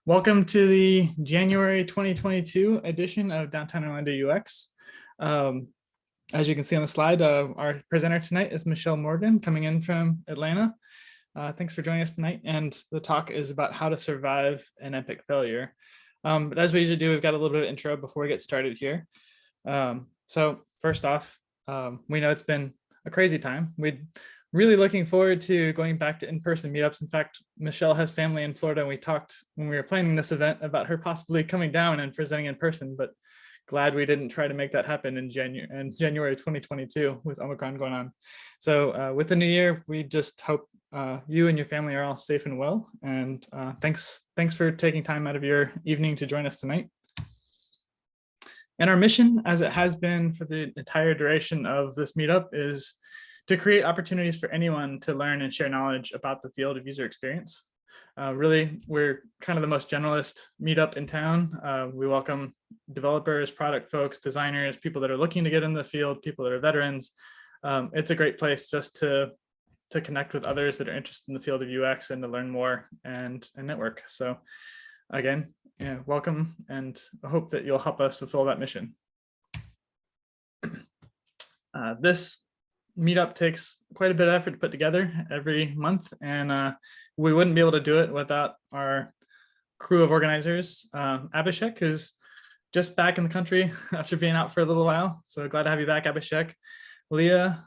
Welcome to the January 2022 edition of Downtown Orlando UX. As you can see on the slide, our presenter tonight is Michelle Morgan, coming in from Atlanta. Thanks for joining us tonight. And the talk is about how to survive an epic failure. But as we usually do, we've got a little bit of intro before we get started here. So first off, we know it's been a crazy time. We'd really looking forward to going back to in-person meetups. In fact, Michelle has family in Florida, and we talked when we were planning this event about her possibly coming down and presenting in person, but glad we didn't try to make that happen in January 2022 with Omicron going on. So with the new year, we just hope you and your family are all safe and well. And thanks for taking time out of your evening to join us tonight. And our mission, as it has been for the entire duration of this meetup, is to create opportunities for anyone to learn and share knowledge about the field of user experience. Really, we're kind of the most generalist meetup in town. We welcome developers, product folks, designers, people that are looking to get in the field, people that are veterans. It's a great place just to connect with others that are interested in the field of UX and to learn more and network. So again, welcome, and I hope that you'll help us fulfill that mission. This meetup takes quite a bit of effort to put together every month, and we wouldn't be able to do it without our crew of organizers. Abhishek, who's just back in the country after being out for a little while, so glad to have you back, Abhishek. Leah,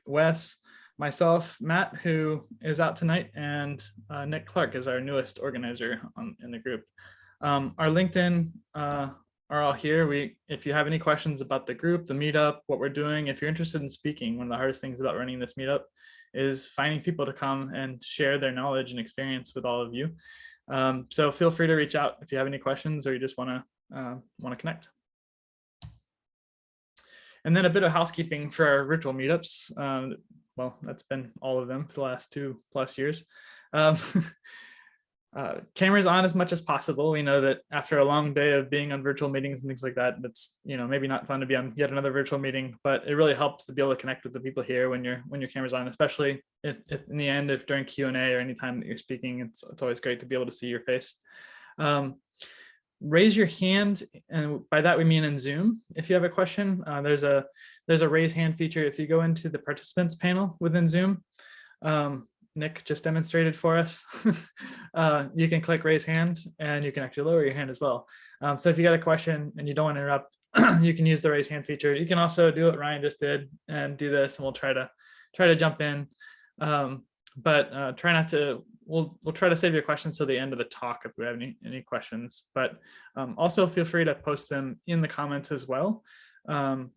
Wes, myself, Matt, who is out tonight, and Nick Clark is our newest organizer in the group. Our LinkedIn are all here. If you have any questions about the group, the meetup, what we're doing, if you're interested in speaking, one of the hardest things about running this meetup is finding people to come and share their knowledge and experience with all of you. So feel free to reach out if you have any questions or you just want to connect. And then a bit of housekeeping for our virtual meetups. Well, that's been all of them for the last 2+ years. Cameras on as much as possible. We know that after a long day of being on virtual meetings and things like that, it's maybe not fun to be on yet another virtual meeting, but it really helps to be able to connect with the people here when your camera's on, especially if in the end, if during Q&A or any time that you're speaking, it's always great to be able to see your face. Raise your hand, and by that we mean in Zoom. If you have a question, there's a raise hand feature. If you go into the participants panel within Zoom, Nick just demonstrated for us. You can click raise hand, and you can actually lower your hand as well. So if you got a question and you don't want to interrupt, you can use the raise hand feature. You can also do what Ryan just did and do this, and we'll try to jump in. But try not to. We'll try to save your questions till the end of the talk if we have any questions. But also feel free to post them in the comments as well.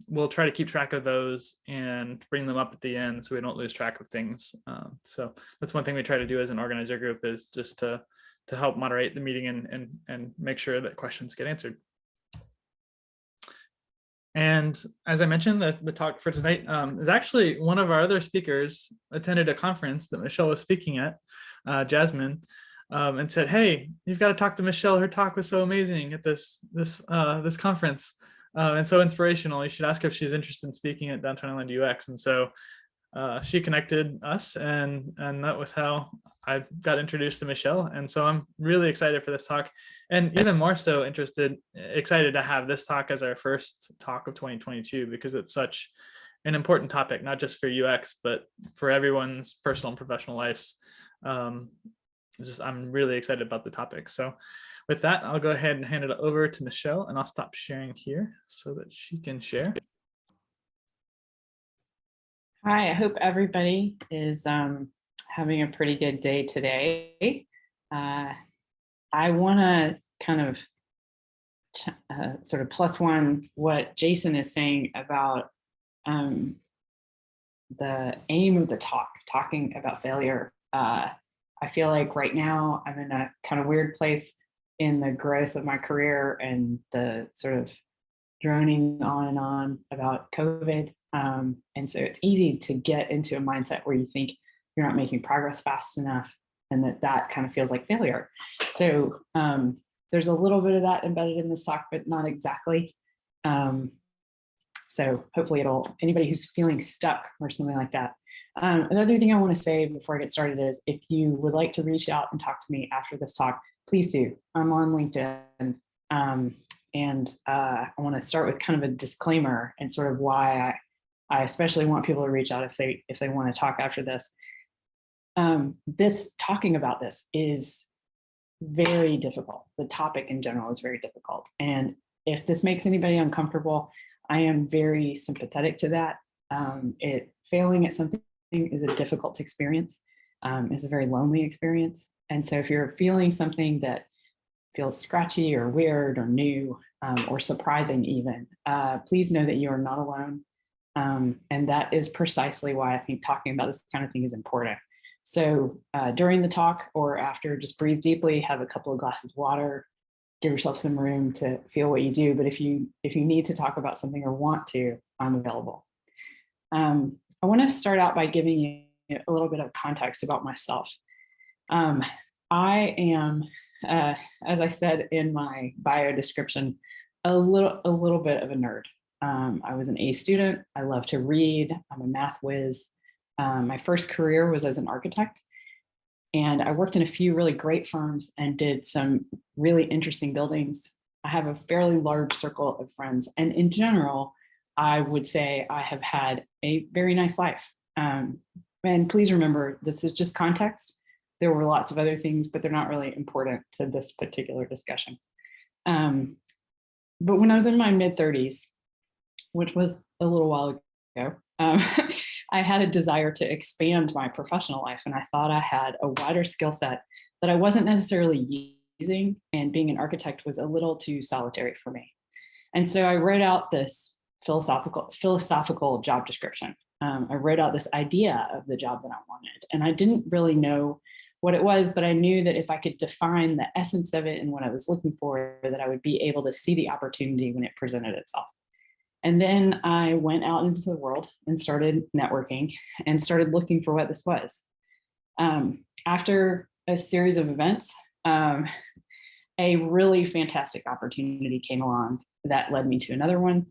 We'll try to keep track of those and bring them up at the end so we don't lose track of things. So that's one thing we try to do as an organizer group, is just to help moderate the meeting and make sure that questions get answered. And as I mentioned, the talk for tonight is actually one of our other speakers attended a conference that Michelle was speaking at, Jasmine, and said, "Hey, you've got to talk to Michelle. Her talk was so amazing at this conference. And so inspirational. You should ask her if she's interested in speaking at Downtown Orlando UX." And so she connected us, and that was how I got introduced to Michelle. And so I'm really excited for this talk, and even more so excited to have this talk as our first talk of 2022, because it's such an important topic, not just for UX, but for everyone's personal and professional lives. I'm really excited about the topic. So with that, I'll go ahead and hand it over to Michelle, and I'll stop sharing here so that she can share. Hi, I hope everybody is having a pretty good day today. I want to kind of sort of plus one what Jason is saying about the aim of the talk, talking about failure. I feel like right now I'm in a kind of weird place in the growth of my career and the sort of droning on and on about COVID. And so it's easy to get into a mindset where you think you're not making progress fast enough, and that kind of feels like failure. So there's a little bit of that embedded in this talk, but not exactly. So hopefully anybody who's feeling stuck or something like that. Another thing I want to say before I get started is, if you would like to reach out and talk to me after this talk, please do. I'm on LinkedIn. I want to start with kind of a disclaimer and sort of why I especially want people to reach out if they want to talk after this. This talking about this is very difficult. The topic in general is very difficult. And if this makes anybody uncomfortable, I am very sympathetic to that. Failing at something is a difficult experience. It's a very lonely experience. And so if you're feeling something that feels scratchy or weird or new or surprising even, please know that you are not alone. And that is precisely why I think talking about this kind of thing is important. So during the talk or after, just breathe deeply, have a couple of glasses of water, give yourself some room to feel what you do. But if you need to talk about something or want to, I'm available. I want to start out by giving you a little bit of context about myself. I am, as I said in my bio description, a little bit of a nerd. I was an A student. I love to read. I'm a math whiz. My first career was as an architect, and I worked in a few really great firms and did some really interesting buildings. I have a fairly large circle of friends, and in general, I would say I have had a very nice life. And please remember, this is just context. There were lots of other things, but they're not really important to this particular discussion. But when I was in my mid-30s, which was a little while ago, I had a desire to expand my professional life. And I thought I had a wider skill set that I wasn't necessarily using. And being an architect was a little too solitary for me. And so I wrote out this philosophical job description. I wrote out this idea of the job that I wanted. And I didn't really know what it was, but I knew that if I could define the essence of it and what I was looking for, that I would be able to see the opportunity when it presented itself. And then I went out into the world and started networking and started looking for what this was. After a series of events, a really fantastic opportunity came along that led me to another one.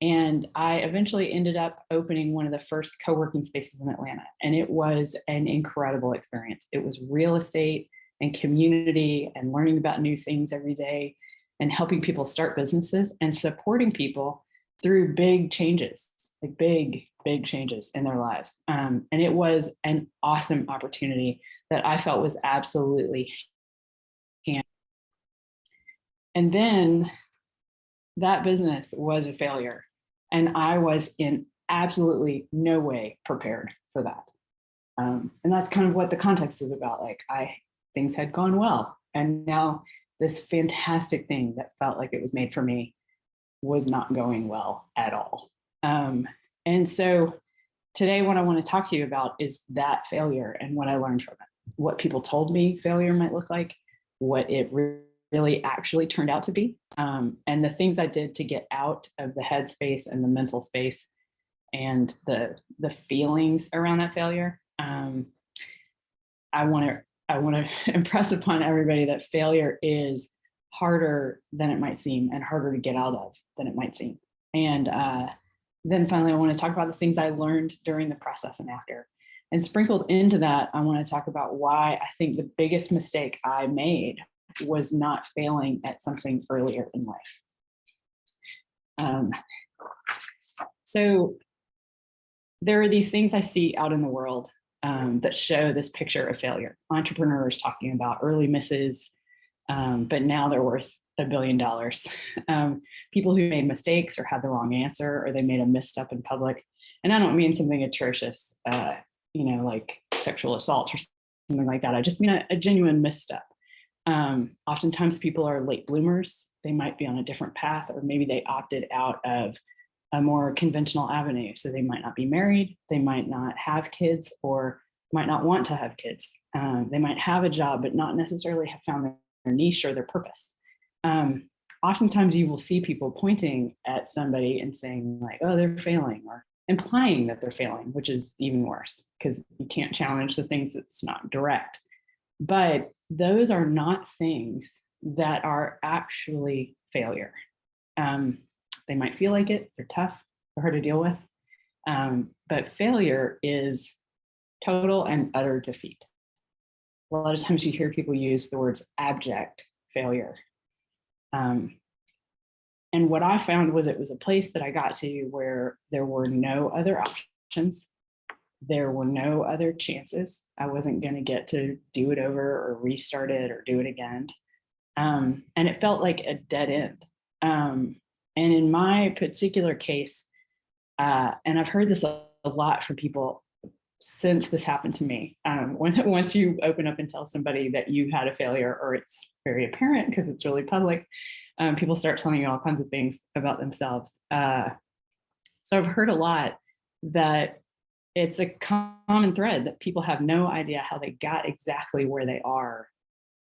And I eventually ended up opening one of the first co-working spaces in Atlanta. And it was an incredible experience. It was real estate and community and learning about new things every day and helping people start businesses and supporting people through big changes, like big changes in their lives. And it was an awesome opportunity that I felt was absolutely. And then that business was a failure. And I was in absolutely no way prepared for that. And that's kind of what the context is about. Like things had gone well. And now this fantastic thing that felt like it was made for me was not going well at all. And so today, what I want to talk to you about is that failure and what I learned from it, what people told me failure might look like, what it really actually turned out to be, and the things I did to get out of the headspace and the mental space and the feelings around that failure. I want to impress upon everybody that failure is harder than it might seem and harder to get out of than it might seem. And then finally, I want to talk about the things I learned during the process and after. And sprinkled into that, I want to talk about why I think the biggest mistake I made was not failing at something earlier in life. So there are these things I see out in the world that show this picture of failure. Entrepreneurs talking about early misses, but now they're worth $1 billion. People who made mistakes or had the wrong answer, or they made a misstep in public. And I don't mean something atrocious, like sexual assault or something like that. I just mean a genuine misstep. Oftentimes people are late bloomers. They might be on a different path, or maybe they opted out of a more conventional avenue. So they might not be married, they might not have kids, or might not want to have kids. They might have a job, but not necessarily have found their niche or their purpose. Oftentimes you will see people pointing at somebody and saying like, oh, they're failing, or implying that they're failing, which is even worse because you can't challenge the things that's not direct. But those are not things that are actually failure. They might feel like it, they're tough, they're hard to deal with. But failure is total and utter defeat. a lot of times you hear people use the words abject failure. And what I found was it was a place that I got to where there were no other options. There were no other chances. I wasn't going to get to do it over or restart it or do it again. And it felt like a dead end. And in my particular case, and I've heard this a lot from people since this happened to me. Once you open up and tell somebody that you had a failure, or it's very apparent because it's really public, people start telling you all kinds of things about themselves. So I've heard a lot that it's a common thread that people have no idea how they got exactly where they are,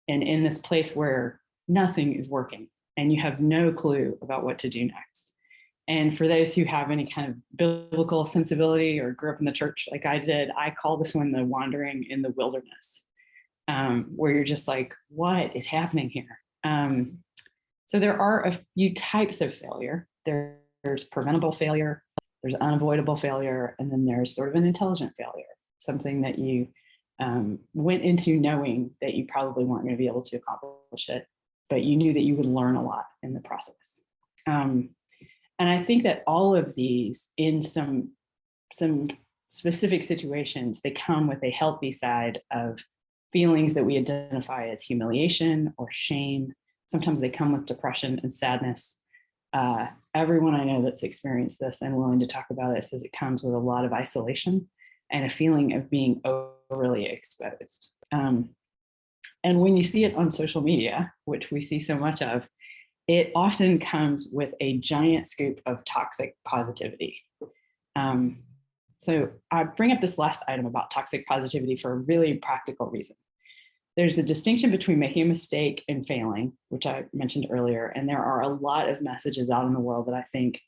and in this place where nothing is working and you have no clue about what to do next. And for those who have any kind of biblical sensibility or grew up in the church like I did, I call this one the wandering in the wilderness, where you're just like, what is happening here? So there are a few types of failure. There's preventable failure, there's unavoidable failure, and then there's sort of an intelligent failure, something that you went into knowing that you probably weren't going to be able to accomplish it, but you knew that you would learn a lot in the process. And I think that all of these, in some specific situations, they come with a healthy side of feelings that we identify as humiliation or shame. Sometimes they come with depression and sadness. Everyone I know that's experienced this and willing to talk about it says it comes with a lot of isolation and a feeling of being overly exposed. And when you see it on social media, which we see so much of, it often comes with a giant scoop of toxic positivity. So I bring up this last item about toxic positivity for a really practical reason. There's a distinction between making a mistake and failing, which I mentioned earlier. And there are a lot of messages out in the world that I think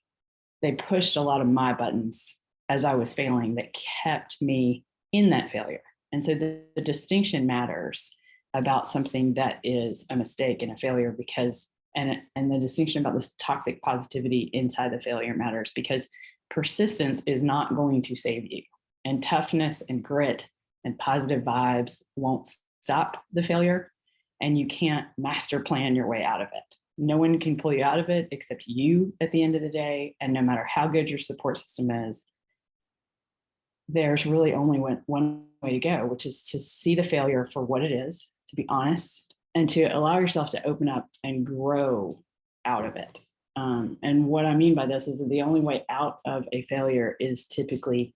they pushed a lot of my buttons as I was failing that kept me in that failure. And so the distinction matters about something that is a mistake and a failure, because and the distinction about this toxic positivity inside the failure matters, because persistence is not going to save you, and toughness and grit and positive vibes won't stop the failure, and you can't master plan your way out of it. No one can pull you out of it except you at the end of the day. And no matter how good your support system is, there's really only one way to go, which is to see the failure for what it is, to be honest, and to allow yourself to open up and grow out of it. And what I mean by this is that the only way out of a failure is typically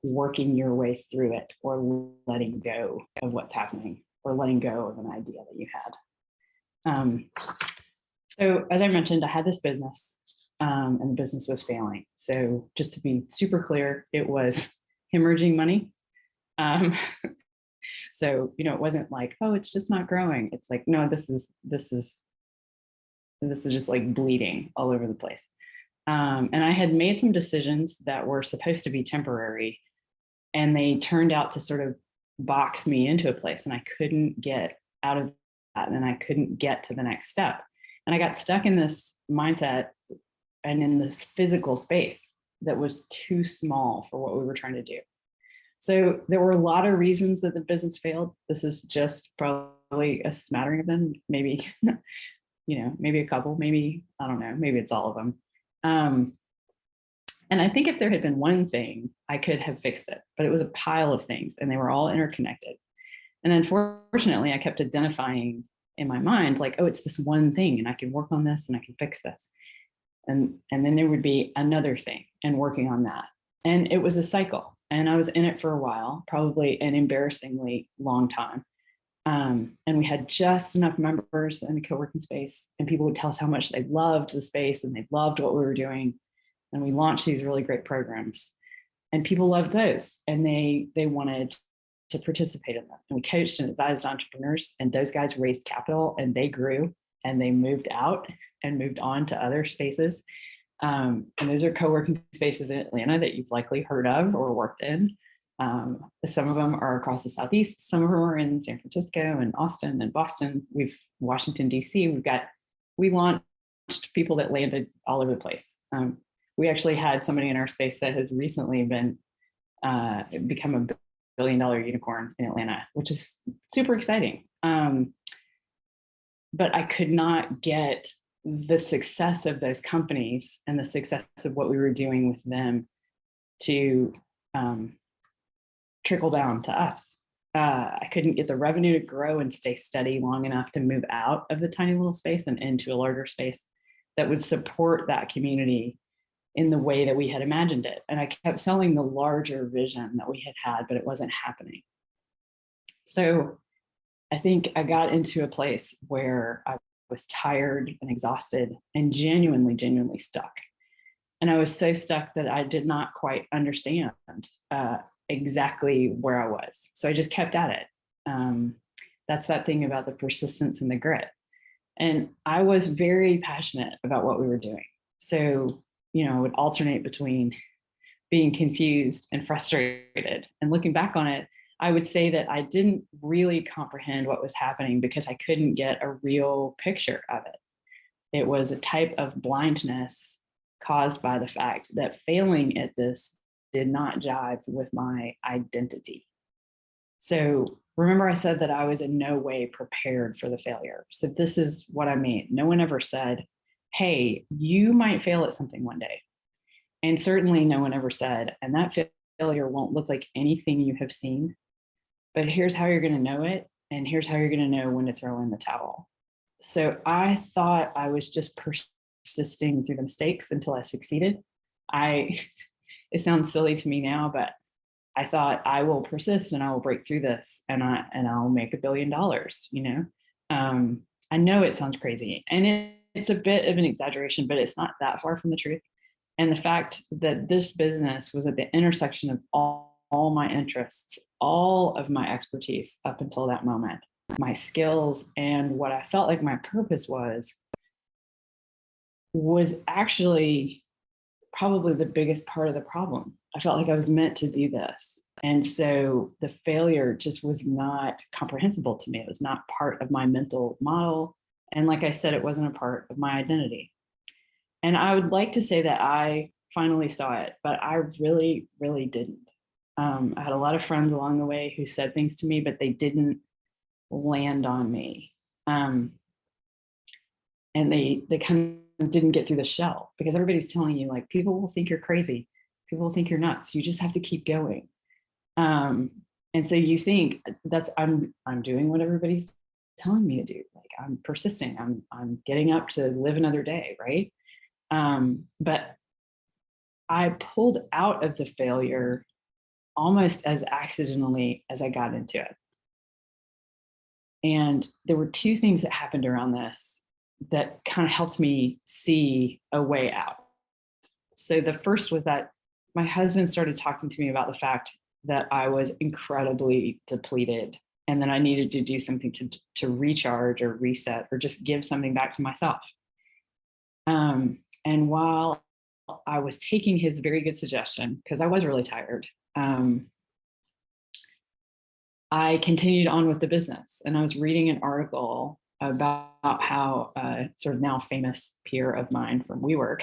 working your way through it, or letting go of what's happening, or letting go of an idea that you had. So as I mentioned, I had this business, and the business was failing. So just to be super clear, it was hemorrhaging money. So, it wasn't like, oh, it's just not growing. It's like, no, this is just like bleeding all over the place. And I had made some decisions that were supposed to be temporary, and they turned out to sort of box me into a place, and I couldn't get out of that, and I couldn't get to the next step. And I got stuck in this mindset and in this physical space that was too small for what we were trying to do. So there were a lot of reasons that the business failed. This is just probably a smattering of them, maybe, maybe a couple, maybe, I don't know, maybe it's all of them. And I think if there had been one thing, I could have fixed it, but it was a pile of things, and they were all interconnected. And unfortunately, I kept identifying in my mind, like, oh, it's this one thing, and I can work on this, and I can fix this. And then there would be another thing, and working on that. And it was a cycle. And I was in it for a while, probably an embarrassingly long time. And we had just enough members in the co-working space, and people would tell us how much they loved the space and they loved what we were doing. And we launched these really great programs, and people loved those, and they wanted to participate in them. And we coached and advised entrepreneurs, and those guys raised capital, and they grew, and they moved out and moved on to other spaces. And those are co-working spaces in Atlanta that you've likely heard of or worked in. Some of them are across the Southeast. Some of them are in San Francisco and Austin and Boston. Washington, DC. We launched people that landed all over the place. We actually had somebody in our space that has recently become a billion unicorn in Atlanta, which is super exciting. But I could not get the success of those companies and the success of what we were doing with them to trickle down to us. I couldn't get the revenue to grow and stay steady long enough to move out of the tiny little space and into a larger space that would support that community in the way that we had imagined it. And I kept selling the larger vision that we had, but it wasn't happening. So I think I got into a place where I was tired and exhausted and genuinely stuck. And I was so stuck that I did not quite understand exactly where I was. So I just kept at it. That's that thing about the persistence and the grit. And I was very passionate about what we were doing. So, I would alternate between being confused and frustrated. And looking back on it, I would say that I didn't really comprehend what was happening because I couldn't get a real picture of it. It was a type of blindness caused by the fact that failing at this did not jive with my identity. So remember I said that I was in no way prepared for the failure. So this is what I mean. No one ever said, hey, you might fail at something one day. And certainly no one ever said, and that failure won't look like anything you have seen, but here's how you're going to know it. And here's how you're going to know when to throw in the towel. So I thought I was just persisting through the mistakes until I succeeded. It sounds silly to me now, but I thought I will persist and I will break through this and I'll make $1 billion, I know it sounds crazy and it's a bit of an exaggeration, but it's not that far from the truth. And the fact that this business was at the intersection of all my interests, all of my expertise up until that moment, my skills and what I felt like my purpose was actually probably the biggest part of the problem. I felt like I was meant to do this. And so the failure just was not comprehensible to me. It was not part of my mental model. And like I said, it wasn't a part of my identity. And I would like to say that I finally saw it, but I really didn't. I had a lot of friends along the way who said things to me, but they didn't land on me. And they kind of didn't get through the shell because everybody's telling you like, people will think you're crazy. People will think you're nuts. You just have to keep going. And so you think I'm doing what everybody's telling me to do. Like I'm persisting. I'm getting up to live another day. Right. But I pulled out of the failure almost as accidentally as I got into it. And there were two things that happened around this that kind of helped me see a way out. So the first was that my husband started talking to me about the fact that I was incredibly depleted and that I needed to do something to recharge or reset or just give something back to myself. And while I was taking his very good suggestion, because I was really tired, I continued on with the business. And I was reading an article about how a sort of now famous peer of mine from WeWork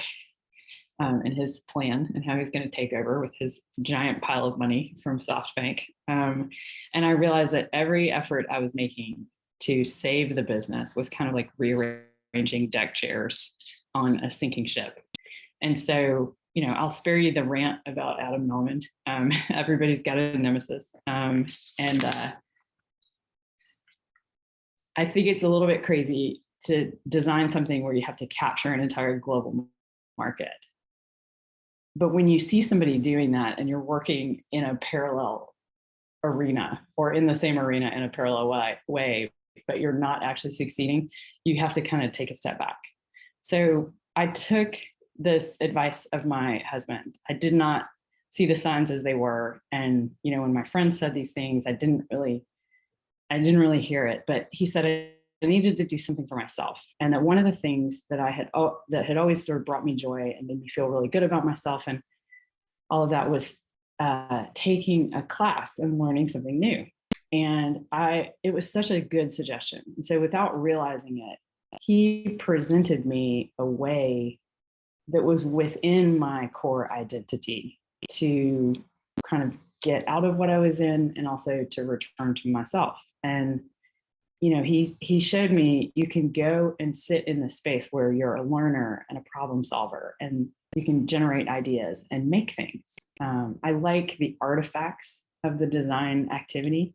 and his plan and how he's going to take over with his giant pile of money from SoftBank. And I realized that every effort I was making to save the business was kind of like rearranging deck chairs on a sinking ship. And so, I'll spare you the rant about Adam Millman. Everybody's got a nemesis. And I think it's a little bit crazy to design something where you have to capture an entire global market. But when you see somebody doing that and you're working in a parallel arena or in the same arena in a parallel way, but you're not actually succeeding, you have to kind of take a step back. So I took this advice of my husband. I did not see the signs as they were. And, when my friends said these things, I didn't really hear it, but he said I needed to do something for myself. And that one of the things that that had always sort of brought me joy and made me feel really good about myself and all of that was taking a class and learning something new. And it was such a good suggestion. And so without realizing it, he presented me a way that was within my core identity to kind of get out of what I was in and also to return to myself. And he showed me you can go and sit in the space where you're a learner and a problem solver, and you can generate ideas and make things. I like the artifacts of the design activity.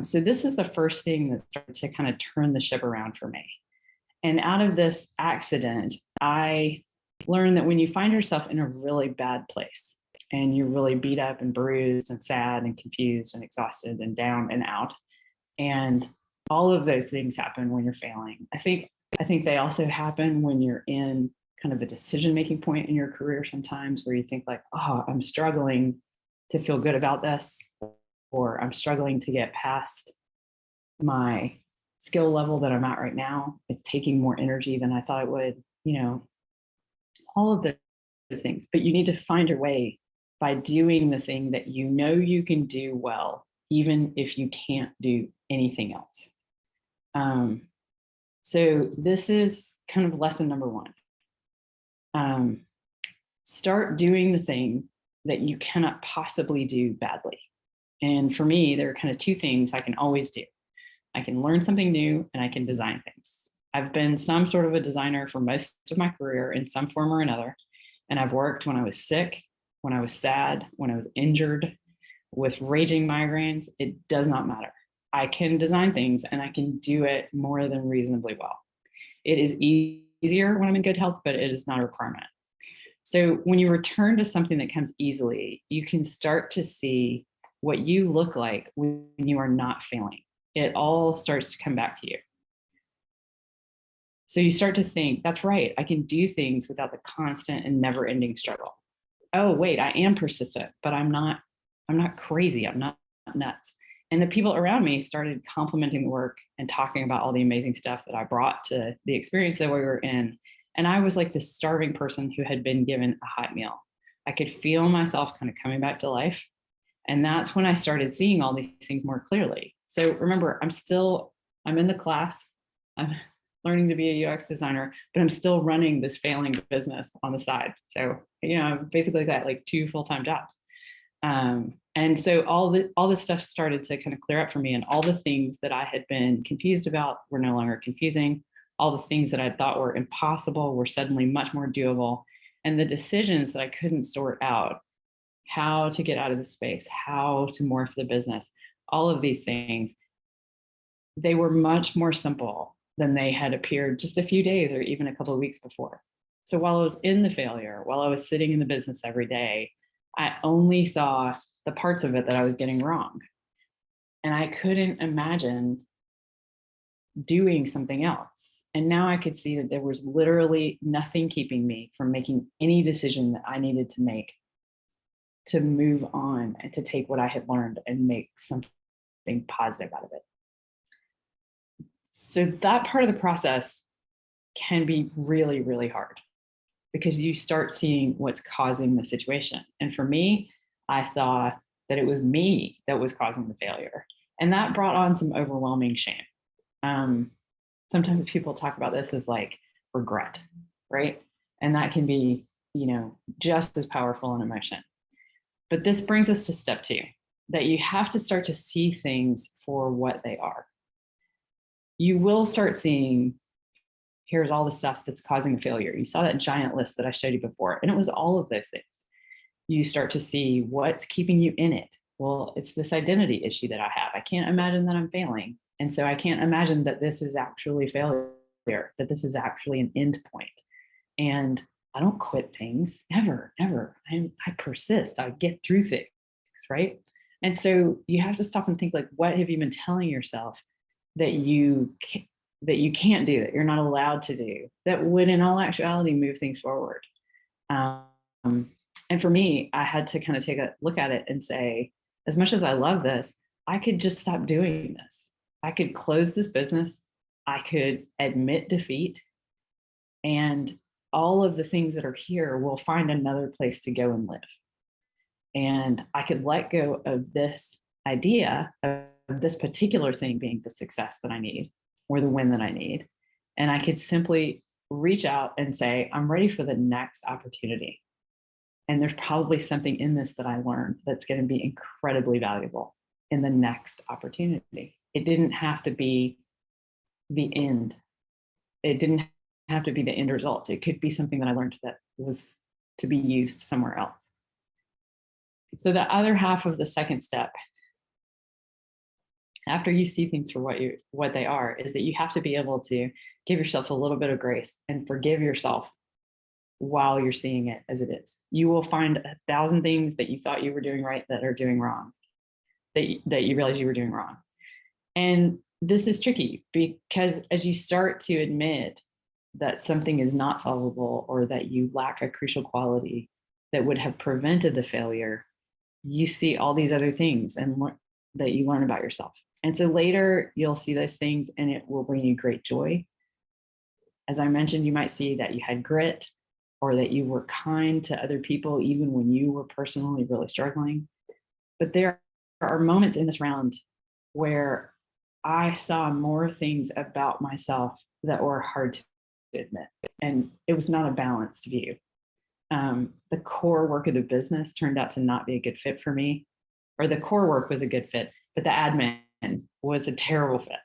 So this is the first thing that started to kind of turn the ship around for me. And out of this accident, I learned that when you find yourself in a really bad place and you're really beat up and bruised and sad and confused and exhausted and down and out, and all of those things happen when you're failing. I think they also happen when you're in kind of a decision-making point in your career sometimes, where you think like, oh, I'm struggling to feel good about this, or I'm struggling to get past my skill level that I'm at right now. It's taking more energy than I thought it would, all of those things. But you need to find your way by doing the thing that you can do well, even if you can't do anything else. So this is kind of lesson number one. Start doing the thing that you cannot possibly do badly. And for me, there are kind of two things I can always do. I can learn something new and I can design things. I've been some sort of a designer for most of my career in some form or another. And I've worked when I was sick, when I was sad, when I was injured, with raging migraines. It does not matter. I can design things and I can do it more than reasonably well. It is easier when I'm in good health, but it is not a requirement. So when you return to something that comes easily, you can start to see what you look like when you are not failing. It all starts to come back to you. So you start to think, that's right, I can do things without the constant and never-ending struggle. Oh, wait, I am persistent, but I'm not crazy, I'm not nuts. And the people around me started complimenting the work and talking about all the amazing stuff that I brought to the experience that we were in. And I was like this starving person who had been given a hot meal. I could feel myself kind of coming back to life. And that's when I started seeing all these things more clearly. So remember, I'm in the class, I'm learning to be a UX designer, but I'm still running this failing business on the side. So, I've basically got like 2 full-time jobs. And so all this stuff started to kind of clear up for me, and all the things that I had been confused about were no longer confusing. All the things that I thought were impossible were suddenly much more doable. And the decisions that I couldn't sort out, how to get out of the space, how to morph the business, all of these things, they were much more simple than they had appeared just a few days or even a couple of weeks before. So while I was in the failure, while I was sitting in the business every day, I only saw the parts of it that I was getting wrong. And I couldn't imagine doing something else. And now I could see that there was literally nothing keeping me from making any decision that I needed to make to move on and to take what I had learned and make something positive out of it. So that part of the process can be really, really hard, because you start seeing what's causing the situation. And for me, I thought that it was me that was causing the failure. And that brought on some overwhelming shame. Sometimes people talk about this as like regret, right? And that can be, just as powerful an emotion. But this brings us to step 2, that you have to start to see things for what they are. You will start seeing, here's all the stuff that's causing the failure. You saw that giant list that I showed you before, and it was all of those things. You start to see what's keeping you in it. Well, it's this identity issue that I have. I can't imagine that I'm failing. And so I can't imagine that this is actually failure, that this is actually an end point. And I don't quit things, ever. I persist, I get through things, right? And so you have to stop and think, like, what have you been telling yourself that you can't do, that you're not allowed to do, that would in all actuality move things forward? And for me, I had to kind of take a look at it and say, as much as I love this, I could just stop doing this. I could close this business. I could admit defeat, and all of the things that are here will find another place to go and live. And I could let go of this idea of this particular thing being the success that I need or the win that I need. And I could simply reach out and say, I'm ready for the next opportunity. And there's probably something in this that I learned that's going to be incredibly valuable in the next opportunity. It didn't have to be the end. It didn't have to be the end result. It could be something that I learned that was to be used somewhere else. So the other half of the second step, after you see things for what they are, is that you have to be able to give yourself a little bit of grace and forgive yourself while you're seeing it as it is. You will find 1,000 things that you thought you were doing right that are doing wrong, that you realize you were doing wrong. And this is tricky because as you start to admit that something is not solvable or that you lack a crucial quality that would have prevented the failure, you see all these other things and that you learn about yourself. And so later you'll see those things and it will bring you great joy. As I mentioned, you might see that you had grit or that you were kind to other people, even when you were personally really struggling. But there are moments in this round where I saw more things about myself that were hard to admit. And it was not a balanced view. The core work of the business turned out to not be a good fit for me, or the core work was a good fit, but the admin was a terrible fit.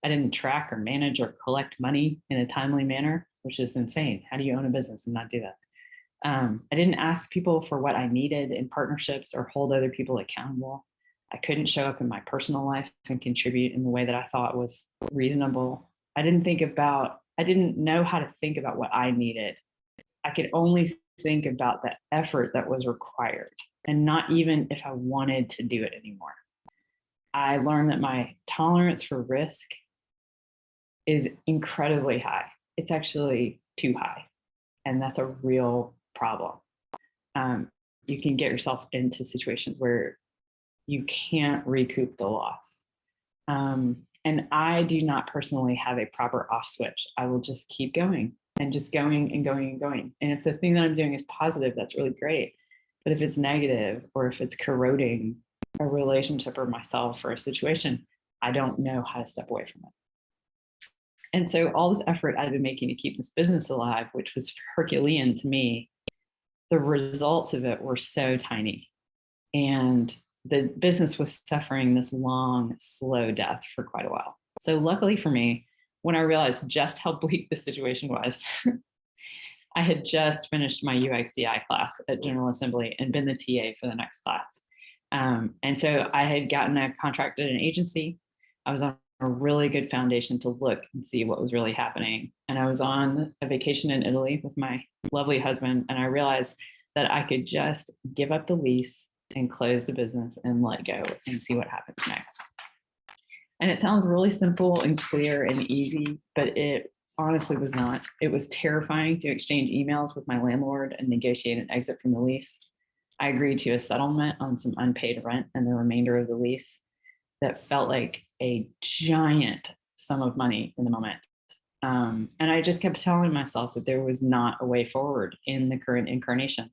I didn't track or manage or collect money in a timely manner, which is insane. How do you own a business and not do that? I didn't ask people for what I needed in partnerships or hold other people accountable. I couldn't show up in my personal life and contribute in the way that I thought was reasonable. I didn't know how to think about what I needed. I could only think about the effort that was required and not even if I wanted to do it anymore. I learned that my tolerance for risk is incredibly high. It's actually too high. And that's a real problem. You can get yourself into situations where you can't recoup the loss. And I do not personally have a proper off switch. I will just keep going and just going and going and going. And if the thing that I'm doing is positive, that's really great. But if it's negative or if it's corroding a relationship or myself or a situation, I don't know how to step away from it. And so all this effort I've been making to keep this business alive, which was Herculean to me, the results of it were so tiny. And the business was suffering this long, slow death for quite a while. So luckily for me, when I realized just how bleak the situation was, I had just finished my UXDI class at General Assembly and been the TA for the next class. And so I had gotten a contract at an agency. I was on a really good foundation to look and see what was really happening. And I was on a vacation in Italy with my lovely husband. And I realized that I could just give up the lease and close the business and let go and see what happens next. And it sounds really simple and clear and easy, but it honestly was not. It was terrifying to exchange emails with my landlord and negotiate an exit from the lease. I agreed to a settlement on some unpaid rent and the remainder of the lease that felt like a giant sum of money in the moment. And I just kept telling myself that there was not a way forward in the current incarnation.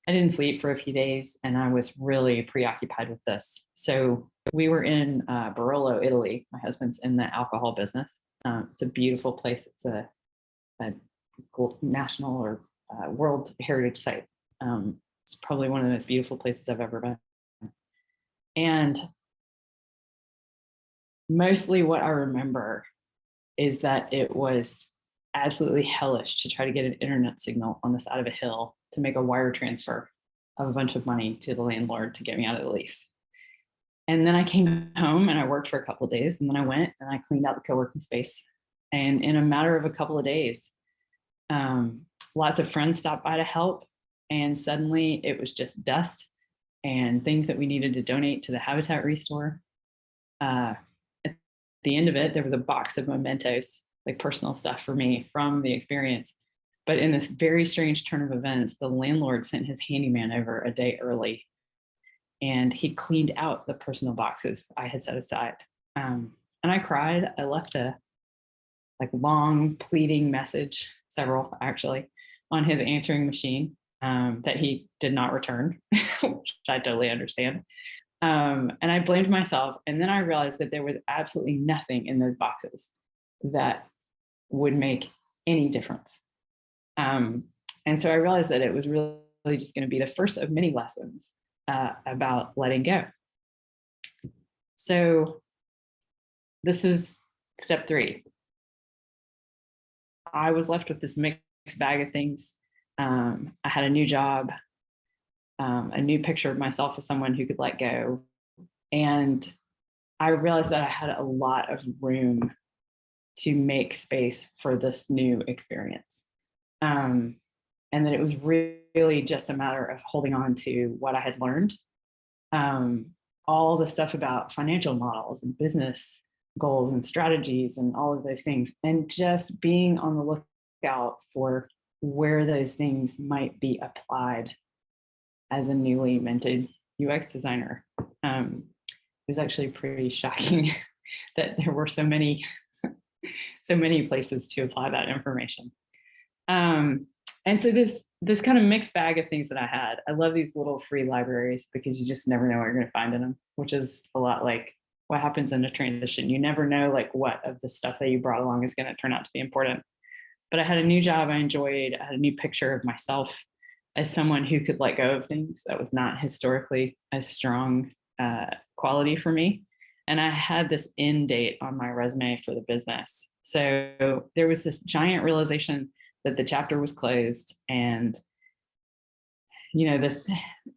I didn't sleep for a few days and I was really preoccupied with this. So we were in Barolo, Italy. My husband's in the alcohol business. It's a beautiful place. It's a national or world heritage site. It's probably one of the most beautiful places I've ever been. And mostly what I remember is that it was absolutely hellish to try to get an internet signal on the side of a hill to make a wire transfer of a bunch of money to the landlord to get me out of the lease. And then I came home and I worked for a couple of days, and then I went and I cleaned out the co-working space. And in a matter of a couple of days, lots of friends stopped by to help. And suddenly it was just dust and things that we needed to donate to the Habitat Restore. At the end of it, there was a box of mementos, like personal stuff for me from the experience. But in this very strange turn of events, the landlord sent his handyman over a day early and he cleaned out the personal boxes I had set aside. And I cried. I left a long pleading message, several actually, on his answering machine that he did not return, which I totally understand. And I blamed myself. And then I realized that there was absolutely nothing in those boxes that would make any difference. And so I realized that it was really just going to be the first of many lessons about letting go. So this is step 3. I was left with this mixed bag of things. I had a new job, a new picture of myself as someone who could let go. And I realized that I had a lot of room to make space for this new experience. And that it was really just a matter of holding on to what I had learned. All the stuff about financial models and business goals and strategies and all of those things, and just being on the lookout for where those things might be applied as a newly minted UX designer. It was actually pretty shocking that there were so many places to apply that information. And so this kind of mixed bag of things that I had. I love these little free libraries because you just never know what you're going to find in them, which is a lot like what happens in a transition. You never know like what of the stuff that you brought along is going to turn out to be important. But I had a new job I enjoyed. I had a new picture of myself as someone who could let go of things that was not historically a strong quality for me. And I had this end date on my resume for the business. So there was this giant realization that the chapter was closed, and this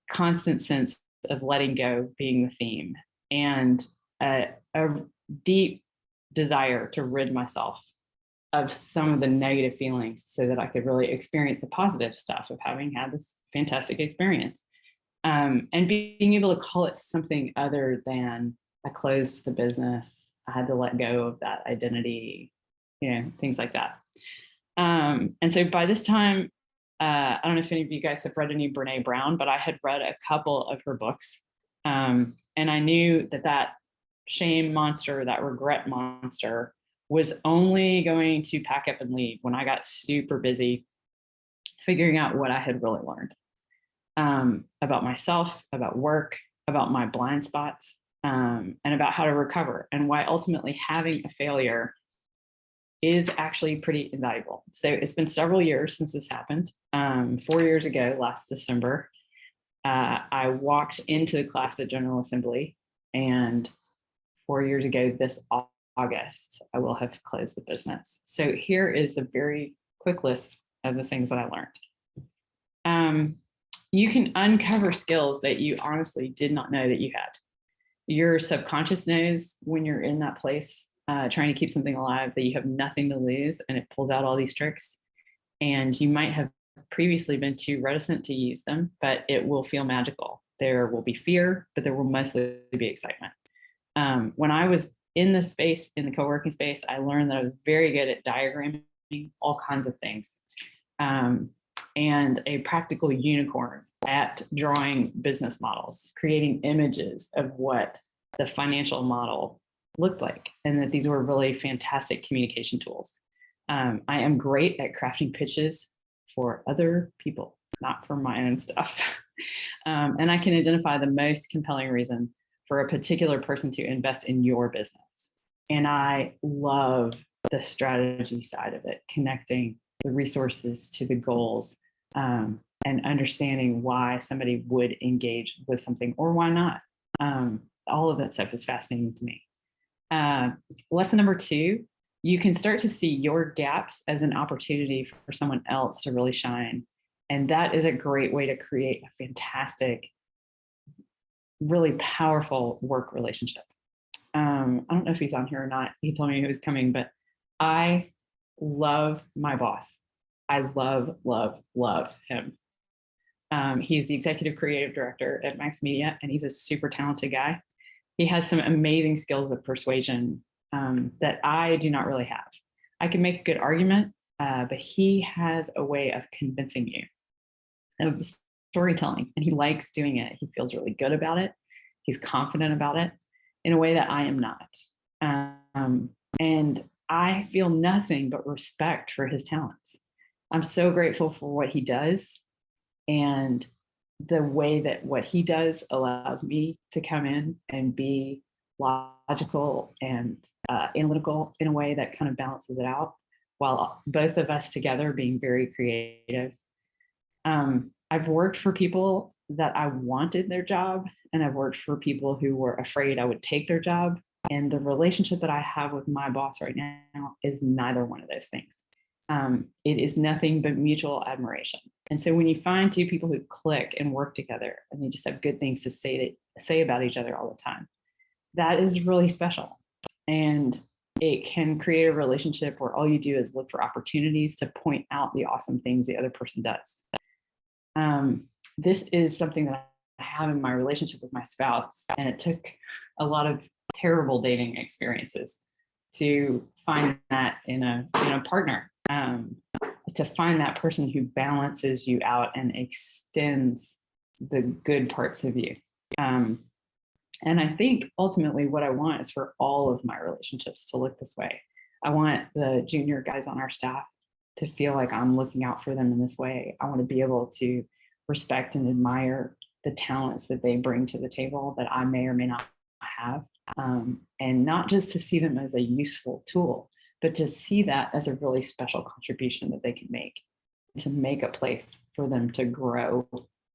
constant sense of letting go being the theme, and a deep desire to rid myself of some of the negative feelings so that I could really experience the positive stuff of having had this fantastic experience, and being able to call it something other than I closed the business. I had to let go of that identity, things like that. And so by this time, I don't know if any of you guys have read any Brene Brown, but I had read a couple of her books. And I knew that shame monster, that regret monster, was only going to pack up and leave when I got super busy figuring out what I had really learned about myself, about work, about my blind spots, and about how to recover, and why ultimately having a failure is actually pretty invaluable. So it's been several years since this happened. 4 years ago, last December, I walked into the class at General Assembly, and 4 years ago this August, I will have closed the business. So here is the very quick list of the things that I learned. You can uncover skills that you honestly did not know that you had. Your subconscious knows when you're in that place trying to keep something alive that you have nothing to lose, and it pulls out all these tricks. And you might have previously been too reticent to use them, but it will feel magical. There will be fear, but there will mostly be excitement. When I was in the space, in the co-working space, I learned that I was very good at diagramming all kinds of things, and a practical unicorn at drawing business models, creating images of what the financial model looked like, and that these were really fantastic communication tools. I am great at crafting pitches for other people, not for my own stuff. And I can identify the most compelling reason for a particular person to invest in your business. And I love the strategy side of it, connecting the resources to the goals, and understanding why somebody would engage with something or why not. All of that stuff is fascinating to me. Lesson number 2, you can start to see your gaps as an opportunity for someone else to really shine. And that is a great way to create a fantastic, really powerful work relationship. I don't know if he's on here or not. He told me he was coming, but I love my boss. I love, love, love him. He's the executive creative director at Max Media, and he's a super talented guy. He has some amazing skills of persuasion that I do not really have. I can make a good argument, but he has a way of convincing you, of storytelling, and he likes doing it. He feels really good about it. He's confident about it in a way that I am not. And I feel nothing but respect for his talents. I'm so grateful for what he does, and the way that what he does allows me to come in and be logical and analytical in a way that kind of balances it out, while both of us together being very creative. I've worked for people that I wanted their job, and I've worked for people who were afraid I would take their job. And the relationship that I have with my boss right now is neither one of those things. It is nothing but mutual admiration. And so when you find two people who click and work together and they just have good things to say about each other all the time, that is really special. And it can create a relationship where all you do is look for opportunities to point out the awesome things the other person does. This is something that I have in my relationship with my spouse, and it took a lot of terrible dating experiences to find that in a partner, to find that person who balances you out and extends the good parts of you. And I think ultimately what I want is for all of my relationships to look this way. I want the junior guys on our staff to feel like I'm looking out for them in this way. I want to be able to respect and admire the talents that they bring to the table that I may or may not have. And not just to see them as a useful tool, but to see that as a really special contribution that they can make, to make a place for them to grow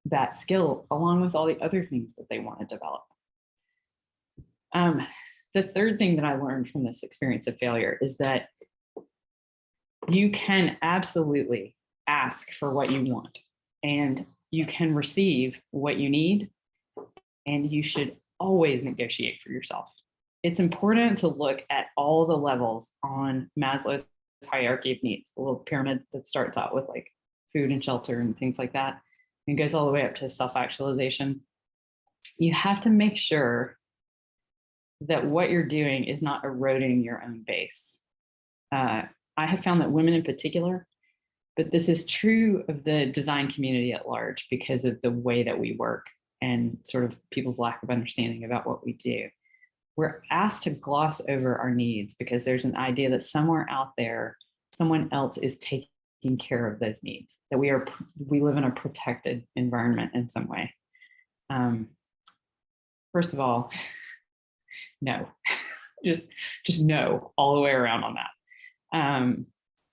that skill along with all the other things that they want to develop. The third thing that I learned from this experience of failure is that you can absolutely ask for what you want, and you can receive what you need, and you should always negotiate for yourself. It's important to look at all the levels on Maslow's hierarchy of needs, the little pyramid that starts out with like food and shelter and things like that, and goes all the way up to self-actualization. You have to make sure that what you're doing is not eroding your own base. I have found that women in particular, but this is true of the design community at large because of the way that we work and sort of people's lack of understanding about what we do. We're asked to gloss over our needs because there's an idea that somewhere out there, someone else is taking care of those needs, that we live in a protected environment in some way. First of all, no, just no all the way around on that.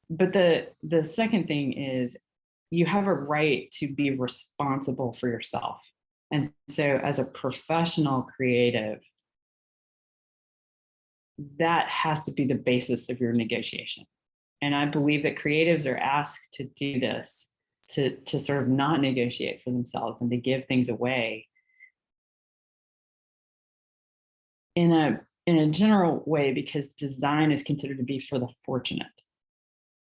But the second thing is you have a right to be responsible for yourself. And so as a professional creative, that has to be the basis of your negotiation. And I believe that creatives are asked to do this, to sort of not negotiate for themselves and to give things away in a general way, because design is considered to be for the fortunate.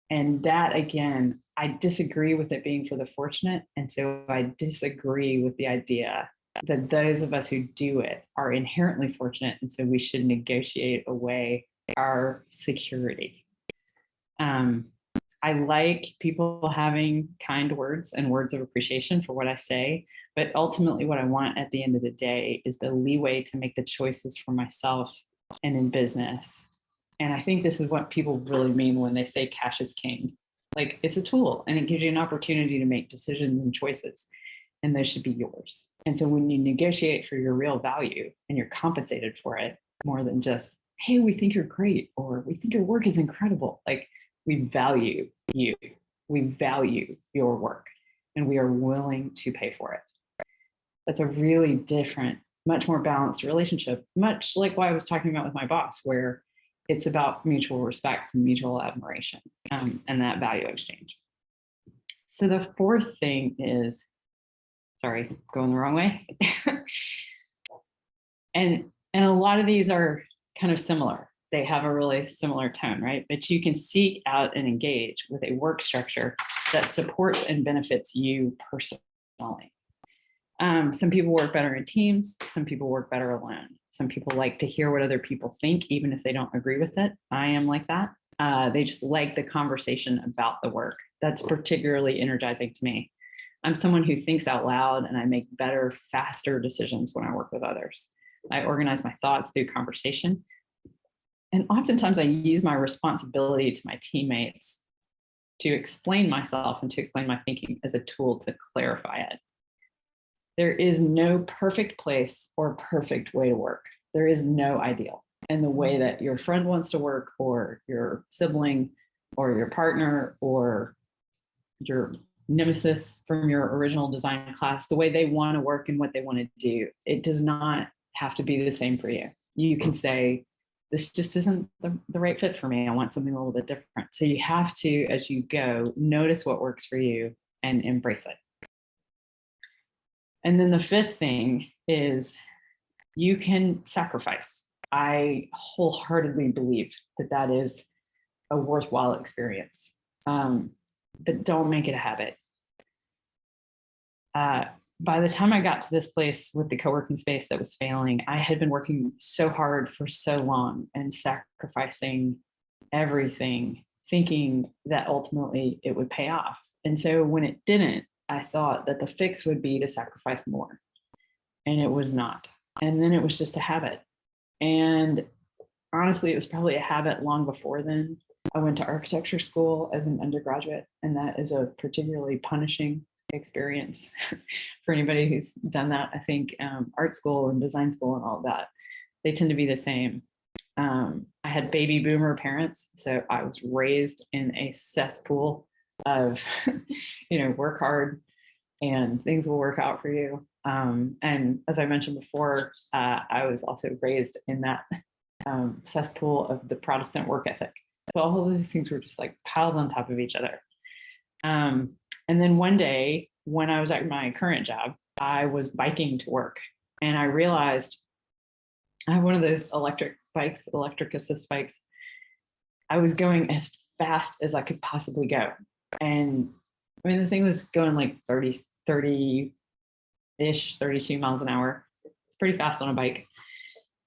And that, again, I disagree with it being for the fortunate. And so I disagree with the idea that those of us who do it are inherently fortunate. And so we should negotiate away our security. I like people having kind words and words of appreciation for what I say, but ultimately what I want at the end of the day is the leeway to make the choices for myself and in business. And I think this is what people really mean when they say cash is king. Like, it's a tool and it gives you an opportunity to make decisions and choices, and those should be yours. And so when you negotiate for your real value and you're compensated for it more than just, hey, we think you're great, or we think your work is incredible. Like, we value you, we value your work, and we are willing to pay for it. That's a really different, much more balanced relationship, much like what I was talking about with my boss, where it's about mutual respect and mutual admiration, and that value exchange. So the fourth thing is, sorry, going the wrong way. and a lot of these are kind of similar. They have a really similar tone, right? But you can seek out and engage with a work structure that supports and benefits you personally. Some people work better in teams. Some people work better alone. Some people like to hear what other people think, even if they don't agree with it. I am like that. They just like the conversation about the work. That's particularly energizing to me. I'm someone who thinks out loud, and I make better, faster decisions when I work with others. I organize my thoughts through conversation. And oftentimes I use my responsibility to my teammates to explain myself and to explain my thinking as a tool to clarify it. There is no perfect place or perfect way to work. There is no ideal. And the way that your friend wants to work, or your sibling, or your partner, or your nemesis from your original design class, the way they want to work and what they want to do, it does not have to be the same for you. You can say, this just isn't the right fit for me. I want something a little bit different. So you have to, as you go, notice what works for you and embrace it. And then the fifth thing is you can sacrifice. I wholeheartedly believe that that is a worthwhile experience, but don't make it a habit. By the time I got to this place with the co-working space that was failing, I had been working so hard for so long and sacrificing everything, thinking that ultimately it would pay off. And so when it didn't, I thought that the fix would be to sacrifice more. And it was not. And then it was just a habit. And honestly, it was probably a habit long before then. I went to architecture school as an undergraduate, and that is a particularly punishing experience for anybody who's done that. I think art school and design school and all of that, they tend to be the same. I had baby boomer parents, so I was raised in a cesspool of, work hard and things will work out for you. And as I mentioned before, I was also raised in that cesspool of the Protestant work ethic. So all of those things were just like piled on top of each other. And then one day when I was at my current job, I was biking to work and I realized I have one of those electric bikes, electric assist bikes. I was going as fast as I could possibly go. And I mean, the thing was going like 30-ish, 32 miles an hour. It's pretty fast on a bike.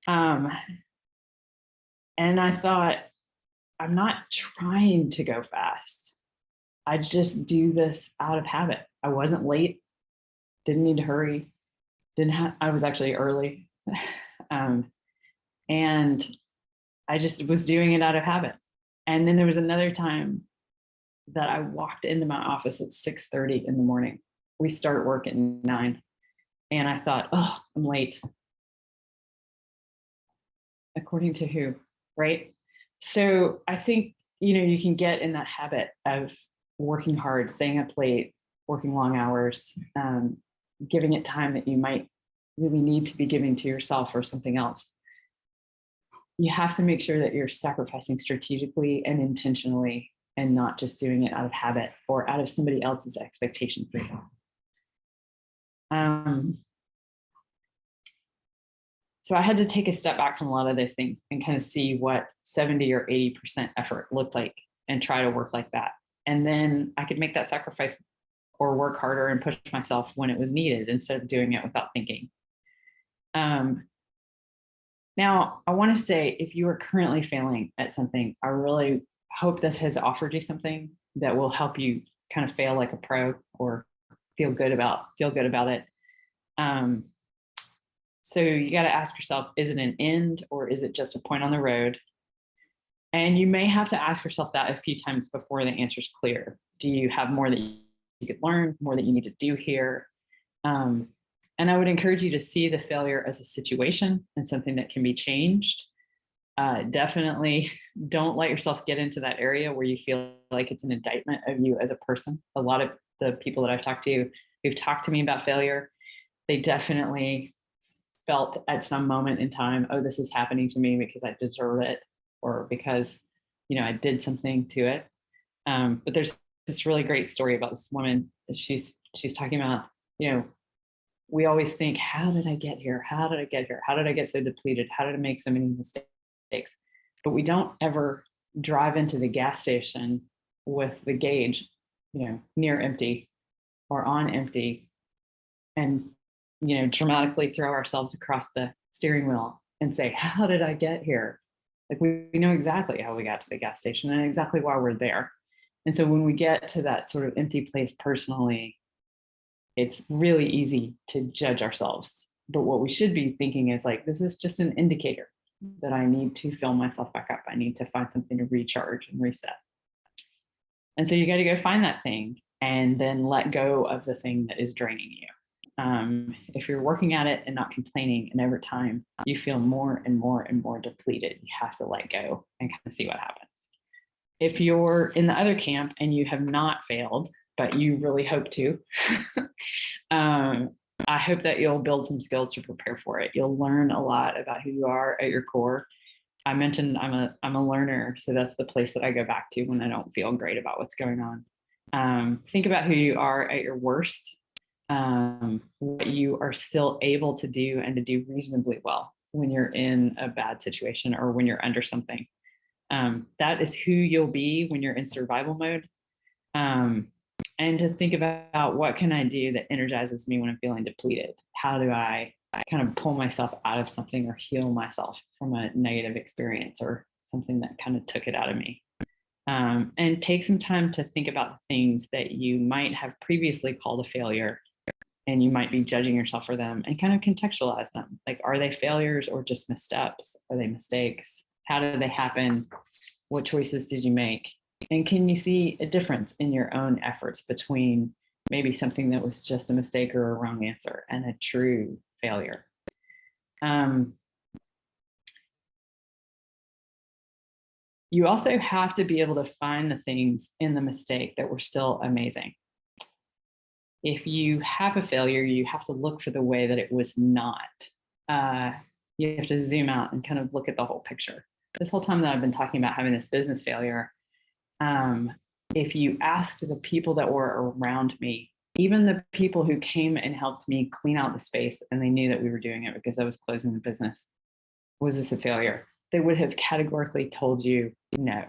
And I thought, I'm not trying to go fast. I just do this out of habit. I wasn't late, didn't need to hurry, I was actually early. And I just was doing it out of habit. And then there was another time that I walked into my office at 6:30 in the morning. We start work at 9. And I thought, oh, I'm late. According to who, right? So I think, you can get in that habit of working hard, staying up late, working long hours, giving it time that you might really need to be giving to yourself or something else. You have to make sure that you're sacrificing strategically and intentionally and not just doing it out of habit or out of somebody else's expectation for you. So I had to take a step back from a lot of those things and kind of see what 70 or 80% effort looked like and try to work like that. And then I could make that sacrifice or work harder and push myself when it was needed instead of doing it without thinking. Now, I want to say, if you are currently failing at something, I really hope this has offered you something that will help you kind of fail like a pro or feel good about it. So you got to ask yourself, is it an end or is it just a point on the road? And you may have to ask yourself that a few times before the answer is clear. Do you have more that you could learn, more that you need to do here? And I would encourage you to see the failure as a situation and something that can be changed. Definitely don't let yourself get into that area where you feel like it's an indictment of you as a person. A lot of the people that I've talked to who've talked to me about failure, they definitely felt at some moment in time, oh, this is happening to me because I deserve it or because, I did something to it. But there's this really great story about this woman. She's talking about, we always think, how did I get here? How did I get here? How did I get so depleted? How did I make so many mistakes? But we don't ever drive into the gas station with the gauge, near empty or on empty and, dramatically throw ourselves across the steering wheel and say, how did I get here? Like we know exactly how we got to the gas station and exactly why we're there. And so when we get to that sort of empty place personally, it's really easy to judge ourselves. But what we should be thinking is like, this is just an indicator that I need to fill myself back up. I need to find something to recharge and reset. And so you got to go find that thing and then let go of the thing that is draining you. If you're working at it and not complaining, and over time you feel more and more and more depleted, you have to let go and kind of see what happens. If you're in the other camp and you have not failed but you really hope to. I hope that you'll build some skills to prepare for it. You'll learn a lot about who you are at your core. I mentioned I'm a learner, so that's the place that I go back to when I don't feel great about what's going on. Think about who you are at your worst, what you are still able to do and to do reasonably well when you're in a bad situation or when you're under something. That is who you'll be when you're in survival mode. And to think about what can I do that energizes me when I'm feeling depleted? How do I kind of pull myself out of something or heal myself from a negative experience or something that kind of took it out of me? And take some time to think about the things that you might have previously called a failure and you might be judging yourself for them, and kind of contextualize them. Like, are they failures or just missteps? Are they mistakes? How did they happen? What choices did you make? And can you see a difference in your own efforts between maybe something that was just a mistake or a wrong answer and a true failure? You also have to be able to find the things in the mistake that were still amazing. If you have a failure, you have to look for the way that it was not. You have to zoom out and kind of look at the whole picture. This whole time that I've been talking about having this business failure, if you asked the people that were around me, even the people who came and helped me clean out the space, and they knew that we were doing it because I was closing the business, was this a failure? They would have categorically told you no.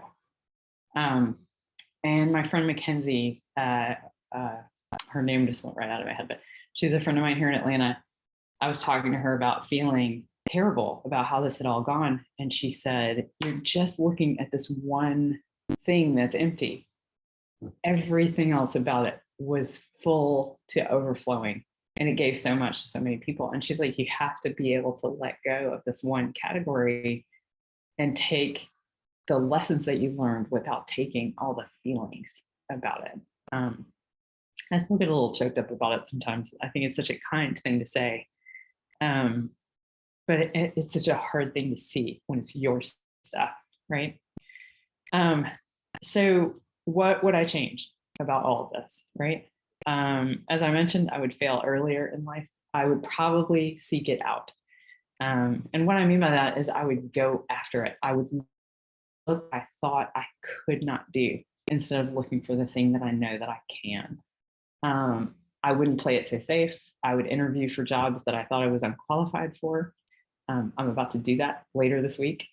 And my friend Mackenzie, her name just went right out of my head, but she's a friend of mine here in Atlanta. I was talking to her about feeling terrible about how this had all gone. And she said, "You're just looking at this one thing that's empty. Everything else about it was full to overflowing. And it gave so much to so many people." And she's like, "You have to be able to let go of this one category and take the lessons that you learned without taking all the feelings about it." I still get a little choked up about it sometimes. I think it's such a kind thing to say. But it's such a hard thing to see when it's your stuff, right? So what would I change about all of this, right? As I mentioned, I would fail earlier in life. I would probably seek it out. And what I mean by that is I would go after it. I would look I thought I could not do instead of looking for the thing that I know that I can. I wouldn't play it so safe. I would interview for jobs that I thought I was unqualified for. I'm about to do that later this week.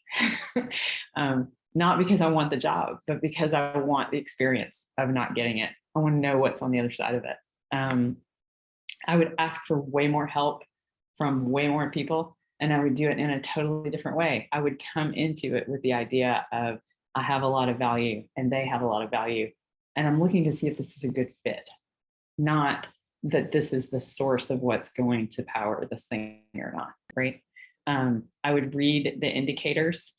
Not because I want the job, but because I want the experience of not getting it. I want to know what's on the other side of it. I would ask for way more help from way more people, and I would do it in a totally different way. I would come into it with the idea of, I have a lot of value and they have a lot of value, and I'm looking to see if this is a good fit, not that this is the source of what's going to power this thing or not, right? I would read the indicators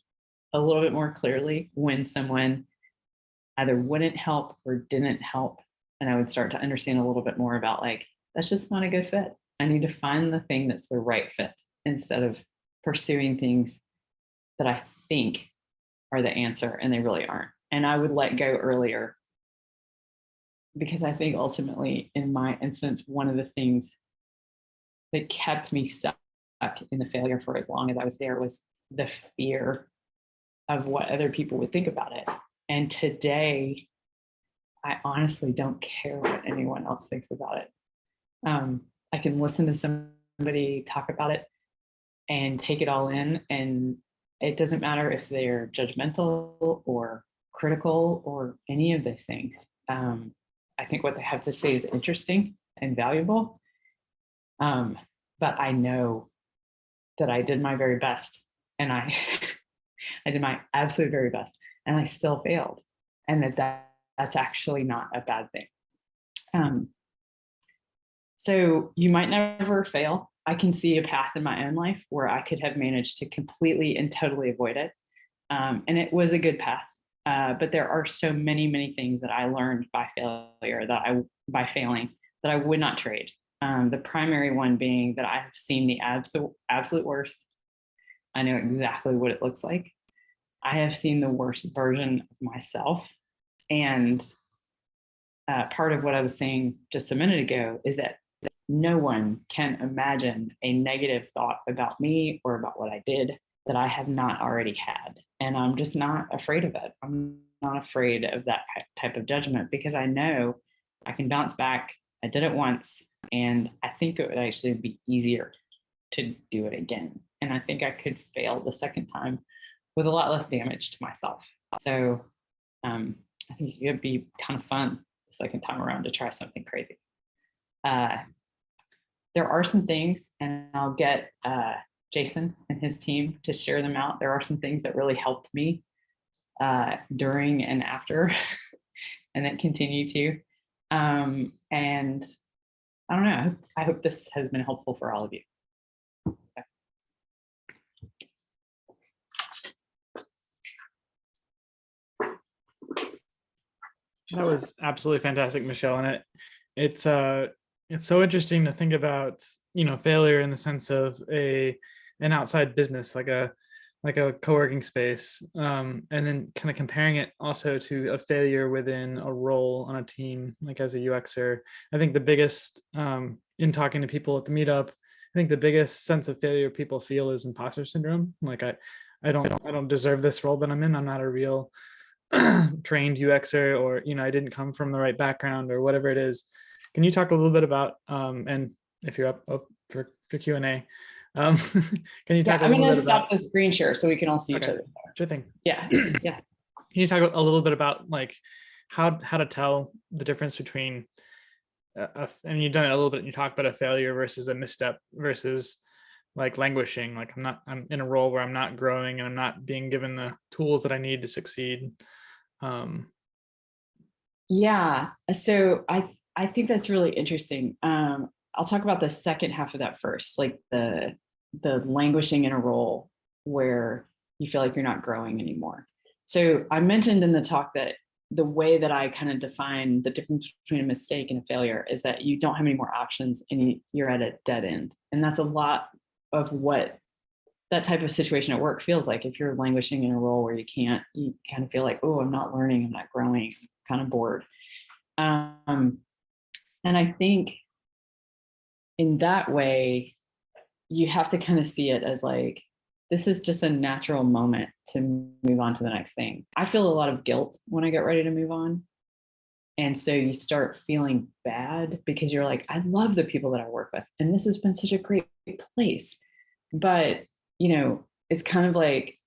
a little bit more clearly when someone either wouldn't help or didn't help. And I would start to understand a little bit more about, like, that's just not a good fit. I need to find the thing that's the right fit instead of pursuing things that I think are the answer and they really aren't. And I would let go earlier, because I think ultimately, in my instance, one of the things that kept me stuck in the failure for as long as I was there was the fear of what other people would think about it. And today, I honestly don't care what anyone else thinks about it. I can listen to somebody talk about it and take it all in, and it doesn't matter if they're judgmental or critical or any of those things. I think what they have to say is interesting and valuable. But I know that I did my very best, and I I did my absolute very best, and I still failed, and that's actually not a bad thing. So you might never fail. I can see a path in my own life where I could have managed to completely and totally avoid it, and it was a good path. But there are so many things that I learned by failure, by failing, that I would not trade. The primary one being that I have seen the absolute worst. I know exactly what it looks like. I have seen the worst version of myself, and part of what I was saying just a minute ago is that no one can imagine a negative thought about me or about what I did that I have not already had. And I'm just not afraid of it. I'm not afraid of that type of judgment because I know I can bounce back. I did it once, and I think it would actually be easier to do it again. And I think I could fail the second time with a lot less damage to myself. So I think it would be kind of fun the second time around to try something crazy. There are some things, and I'll get Jason and his team to share them out. There are some things that really helped me during and after, and that continue to. And I don't know, I hope this has been helpful for all of you. That was absolutely fantastic, Michelle. And it's so interesting to think about, failure in the sense of an outside business, like a co-working space, and then kind of comparing it also to a failure within a role on a team, like as a UXer. I think the biggest, in talking to people at the meetup, I think the biggest sense of failure people feel is imposter syndrome. Like I don't deserve this role that I'm in. I'm not a real trained UXer, or I didn't come from the right background or whatever it is. Can you talk a little bit about, and if you're up for Q&A, can you talk a I'm little going bit to stop about the screen share so we can all see each Okay. other. Sure thing. Yeah. Can you talk a little bit about like how to tell the difference between and you've done it a little bit in your talk, but a failure versus a misstep versus like languishing, like I'm in a role where I'm not growing and I'm not being given the tools that I need to succeed. Yeah, so I think that's really interesting. I'll talk about the second half of that first, like the languishing in a role where you feel like you're not growing anymore. So I mentioned in the talk that the way that I kind of define the difference between a mistake and a failure is that you don't have any more options and you're at a dead end. And that's a lot of what that type of situation at work feels like. If you're languishing in a role where you kind of feel like, oh, I'm not learning, I'm not growing, I'm kind of bored. And I think in that way, you have to kind of see it as like, this is just a natural moment to move on to the next thing. I feel a lot of guilt when I get ready to move on. And so you start feeling bad because you're like, I love the people that I work with, and this has been such a great place. But, it's kind of like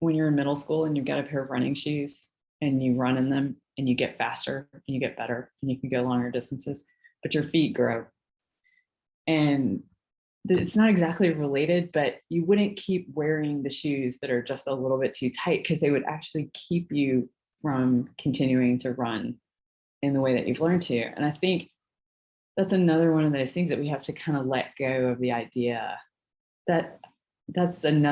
when you're in middle school and you've got a pair of running shoes and you run in them and you get faster and you get better and you can go longer distances, but your feet grow. And it's not exactly related, but you wouldn't keep wearing the shoes that are just a little bit too tight because they would actually keep you from continuing to run in the way that you've learned to. And I think that's another one of those things that we have to kind of let go of, the idea that this isn't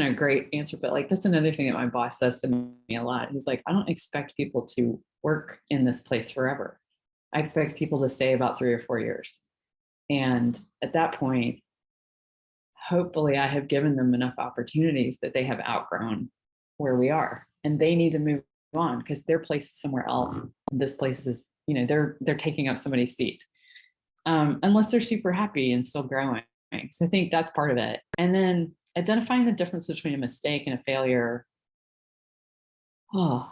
a great answer, but like, that's another thing that my boss says to me a lot. He's like, I don't expect people to work in this place forever. I expect people to stay about 3 or 4 years. And at that point, hopefully I have given them enough opportunities that they have outgrown where we are, and they need to move on because their place is somewhere else. This place is, they're taking up somebody's seat, unless they're super happy and still growing. So I think that's part of it. And then identifying the difference between a mistake and a failure. Oh,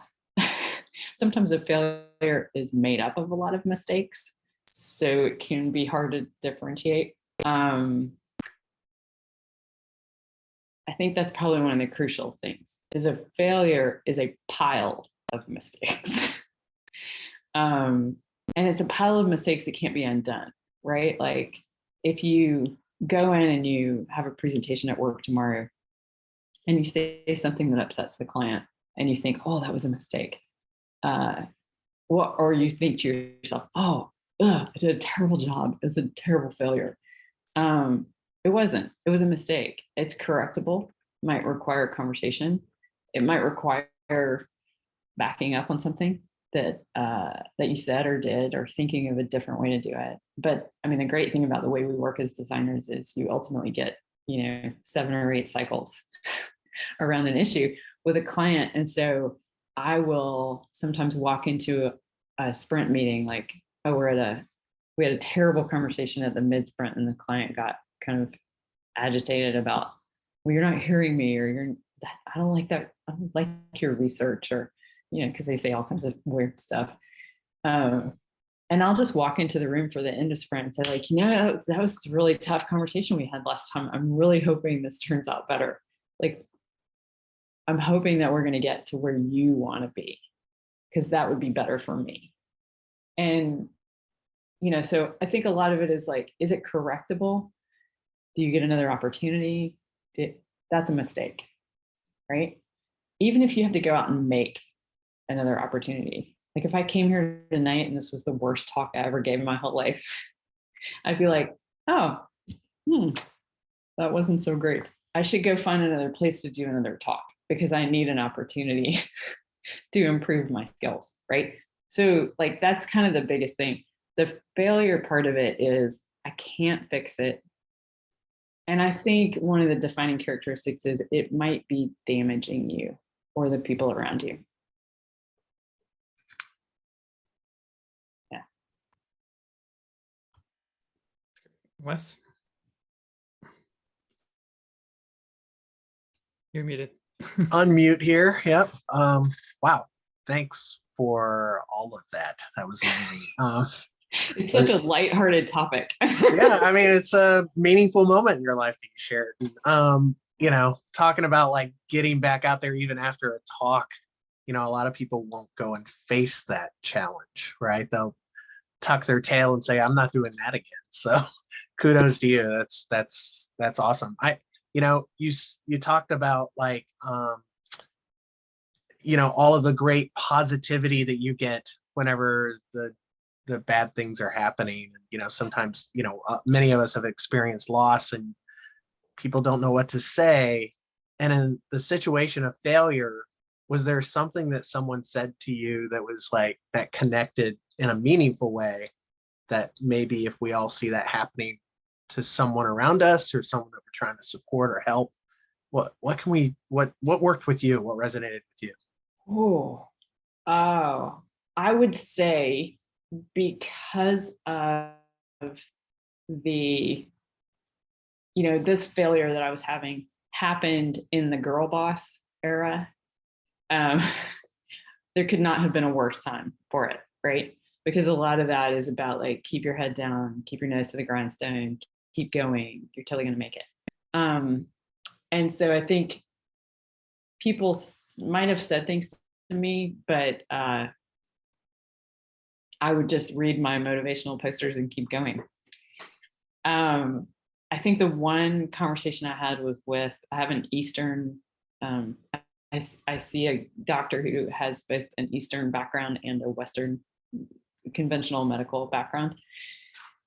sometimes a failure is made up of a lot of mistakes, so it can be hard to differentiate. I think that's probably one of the crucial things, is a failure is a pile of mistakes. And it's a pile of mistakes that can't be undone, right? Like if you go in and you have a presentation at work tomorrow and you say something that upsets the client and you think, oh, that was a mistake. Or you think to yourself, oh, I did a terrible job. It was a terrible failure. It wasn't. It was a mistake. It's correctable. Might require a conversation. It might require backing up on something that you said or did, or thinking of a different way to do it. But I mean, the great thing about the way we work as designers is you ultimately get 7 or 8 cycles around an issue with a client. And so I will sometimes walk into a sprint meeting, like, oh, we had a terrible conversation at the mid sprint, and the client got kind of agitated about, well, you're not hearing me, or I don't like that. I don't like your research, or, because they say all kinds of weird stuff. Um, and I'll just walk into the room for the end of sprint and say, like, that was a really tough conversation we had last time. I'm really hoping this turns out better. Like, I'm hoping that we're going to get to where you want to be, because that would be better for me. And, so I think a lot of it is like, is it correctable? Do you get another opportunity? That's a mistake, right? Even if you have to go out and make another opportunity. Like, if I came here tonight and this was the worst talk I ever gave in my whole life, I'd be like, oh, that wasn't so great. I should go find another place to do another talk, because I need an opportunity to improve my skills, right? So, like, that's kind of the biggest thing. The failure part of it is I can't fix it. And I think one of the defining characteristics is it might be damaging you or the people around you. Yeah. Wes? You're muted. Unmute here. Yep. Wow. Thanks for all of that. That was amazing. It's such a lighthearted topic. Yeah, I mean, it's a meaningful moment in your life that you shared. Talking about like getting back out there even after a talk, a lot of people won't go and face that challenge, right? They'll tuck their tail and say, I'm not doing that again. So kudos to you. That's awesome. You talked about like, all of the great positivity that you get whenever the bad things are happening. Sometimes, many of us have experienced loss and people don't know what to say. And in the situation of failure, was there something that someone said to you that was like, that connected in a meaningful way, that maybe if we all see that happening to someone around us or someone that we're trying to support or help, what worked with you? What resonated with you? I would say, because of the, this failure that I was having happened in the girl boss era. There could not have been a worse time for it, right? Because a lot of that is about like, keep your head down, keep your nose to the grindstone, keep going, you're totally going to make it. And so I think people might have said things to me, but I would just read my motivational posters and keep going. I think the one conversation I had was I have an Eastern, I see a doctor who has both an Eastern background and a Western conventional medical background.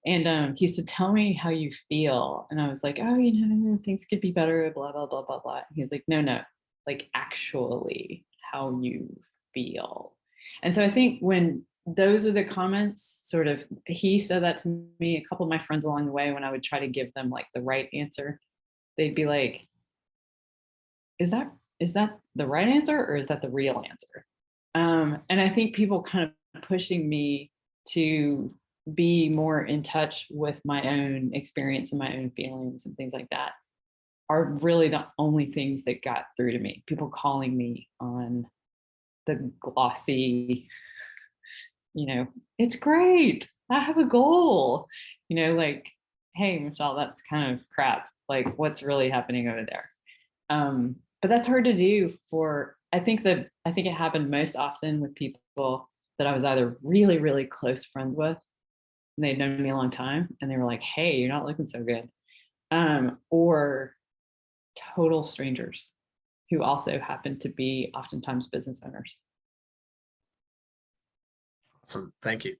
And he used to tell me how you feel. And I was like, oh, things could be better, blah, blah, blah, blah, blah. He's like, no, like actually how you feel. And so I think when those are the comments, sort of, he said that to me, a couple of my friends along the way, when I would try to give them like the right answer, they'd be like, is that the right answer, or is that the real answer? And I think people kind of pushing me to be more in touch with my own experience and my own feelings and things like that are really the only things that got through to me. People calling me on the glossy, it's great, I have a goal, like, hey, Michelle, that's kind of crap. Like, what's really happening over there? But that's hard to do I think it happened most often with people that I was either really, really close friends with, and they'd known me a long time, and they were like, hey, you're not looking so good. Or total strangers who also happen to be oftentimes business owners. Awesome. Thank you.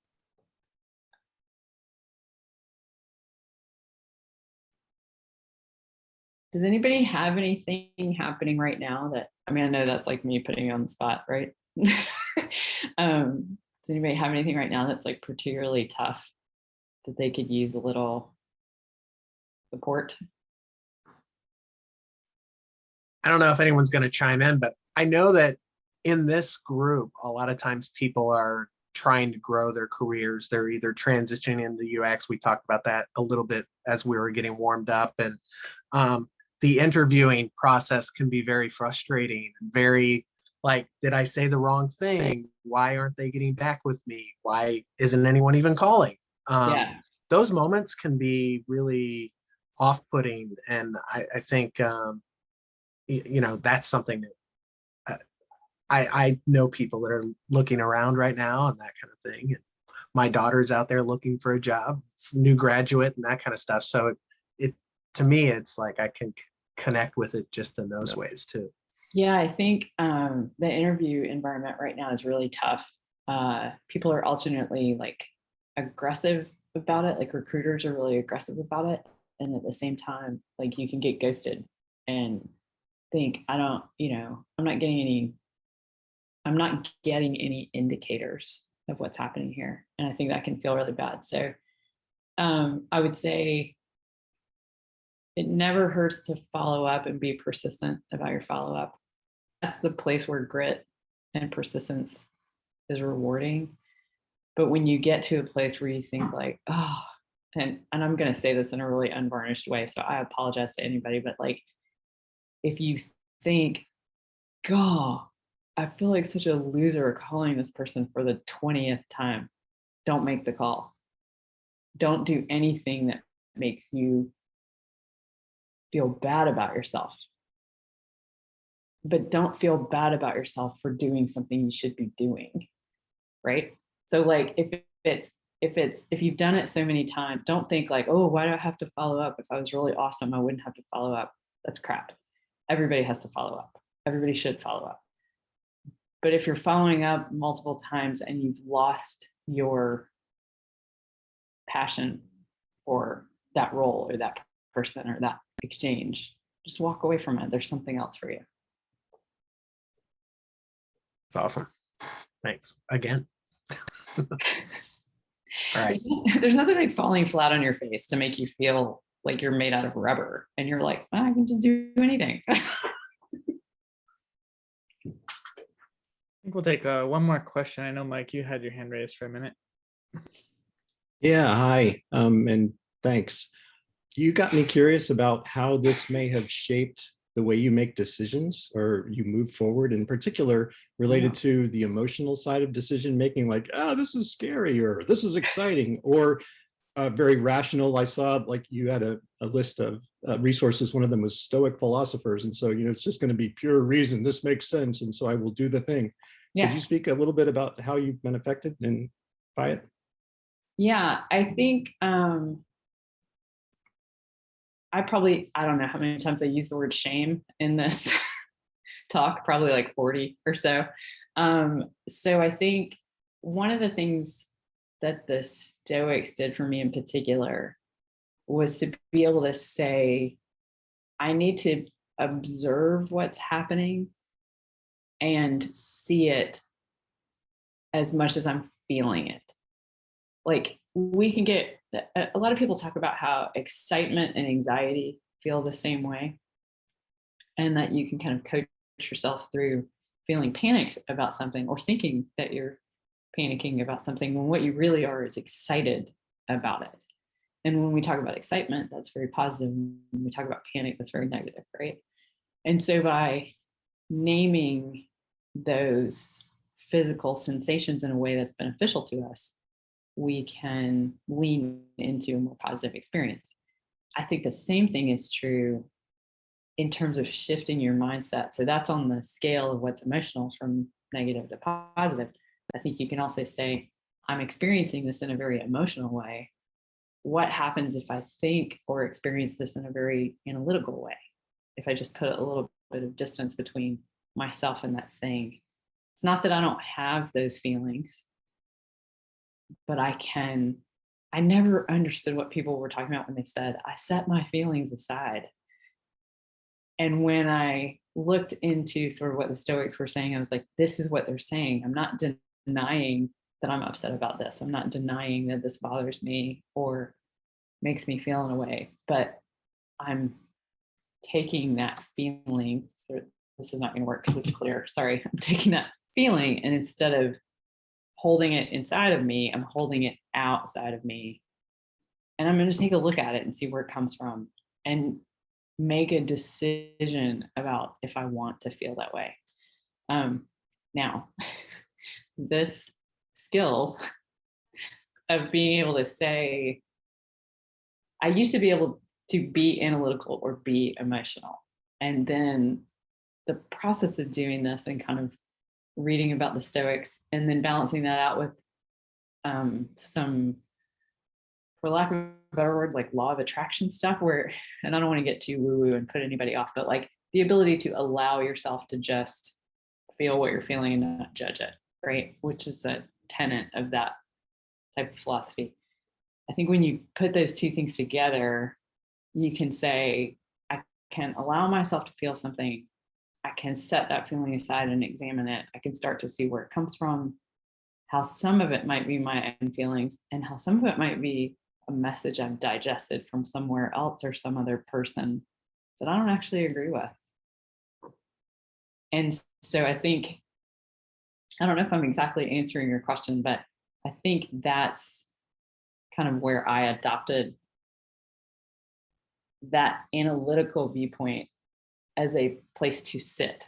Does anybody have anything happening right now I know that's like me putting you on the spot, right? Does anybody have anything right now that's like particularly tough that they could use a little support? I don't know if anyone's going to chime in, but I know that in this group, a lot of times people are trying to grow their careers. They're either transitioning into UX. We talked about that a little bit as we were getting warmed up. And the interviewing process can be very frustrating, very like, did I say the wrong thing? Why aren't they getting back with me? Why isn't anyone even calling? Yeah. Those moments can be really off-putting. And I think, that's something that I know people that are looking around right now and that kind of thing. And my daughter's out there looking for a job, new graduate and that kind of stuff. So it to me, it's like I can connect with it just in those ways too. Yeah, I think the interview environment right now is really tough. People are alternately like aggressive about it, like recruiters are really aggressive about it. And at the same time, like you can get ghosted and think, I'm not getting any indicators of what's happening here. And I think that can feel really bad. So I would say it never hurts to follow up and be persistent about your follow up. That's the place where grit and persistence is rewarding. But when you get to a place where you think like, oh, and I'm going to say this in a really unvarnished way, so I apologize to anybody, but like, if you think, God, I feel like such a loser calling this person for the 20th time, don't make the call. Don't do anything that makes you feel bad about yourself. But don't feel bad about yourself for doing something you should be doing, right? So like if you've done it so many times, don't think like, oh, why do I have to follow up? If I was really awesome, I wouldn't have to follow up. That's crap. Everybody has to follow up. Everybody should follow up. But if you're following up multiple times and you've lost your passion for that role or that person or that exchange, just walk away from it. There's something else for you. It's awesome. Thanks again. All right. There's nothing like falling flat on your face to make you feel like you're made out of rubber and you're like, I can just do anything. I think we'll take one more question. I know, Mike, you had your hand raised for a minute. Yeah, hi, and thanks. You got me curious about how this may have shaped the way you make decisions or you move forward, in particular related to the emotional side of decision making, like, oh, this is scary or this is exciting, or very rational. I saw like you had a list of resources. One of them was Stoic philosophers. And so, it's just going to be pure reason. This makes sense. And so I will do the thing. Yeah. Could you speak a little bit about how you've been affected by it? Yeah, I think I don't know how many times I use the word shame in this talk, probably like 40 or so. So I think one of the things that the Stoics did for me in particular was to be able to say, I need to observe what's happening and see it as much as I'm feeling it. Like we can get, a lot of people talk about how excitement and anxiety feel the same way, and that you can kind of coach yourself through feeling panicked about something or thinking that you're panicking about something when what you really are is excited about it. And when we talk about excitement, that's very positive. When we talk about panic, that's very negative, right? And so by naming those physical sensations in a way that's beneficial to us, we can lean into a more positive experience. I think the same thing is true in terms of shifting your mindset. So that's on the scale of what's emotional from negative to positive. I think you can also say, I'm experiencing this in a very emotional way. What happens if I think or experience this in a very analytical way? If I just put a little bit of distance between myself and that thing. It's not that I don't have those feelings, but I never understood what people were talking about when they said, I set my feelings aside. And when I looked into sort of what the Stoics were saying, I was like, this is what they're saying. I'm not denying that I'm upset about this. I'm not denying that this bothers me or makes me feel in a way, but I'm taking that feeling, sort of this is not going to work because it's clear. Sorry, I'm taking that feeling, and instead of holding it inside of me, I'm holding it outside of me. And I'm going to take a look at it and see where it comes from and make a decision about if I want to feel that way. Now, this skill of being able to say, I used to be able to be analytical or be emotional. And then the process of doing this and kind of reading about the Stoics and then balancing that out with some, for lack of a better word, like law of attraction stuff where, and I don't want to get too woo-woo and put anybody off, but like the ability to allow yourself to just feel what you're feeling and not judge it, right? Which is a tenet of that type of philosophy. I think when you put those two things together, you can say, I can allow myself to feel something. I can set that feeling aside and examine it. I can start to see where it comes from, how some of it might be my own feelings, and how some of it might be a message I've digested from somewhere else or some other person that I don't actually agree with. And so I think, I don't know if I'm exactly answering your question, but I think that's kind of where I adopted that analytical viewpoint as a place to sit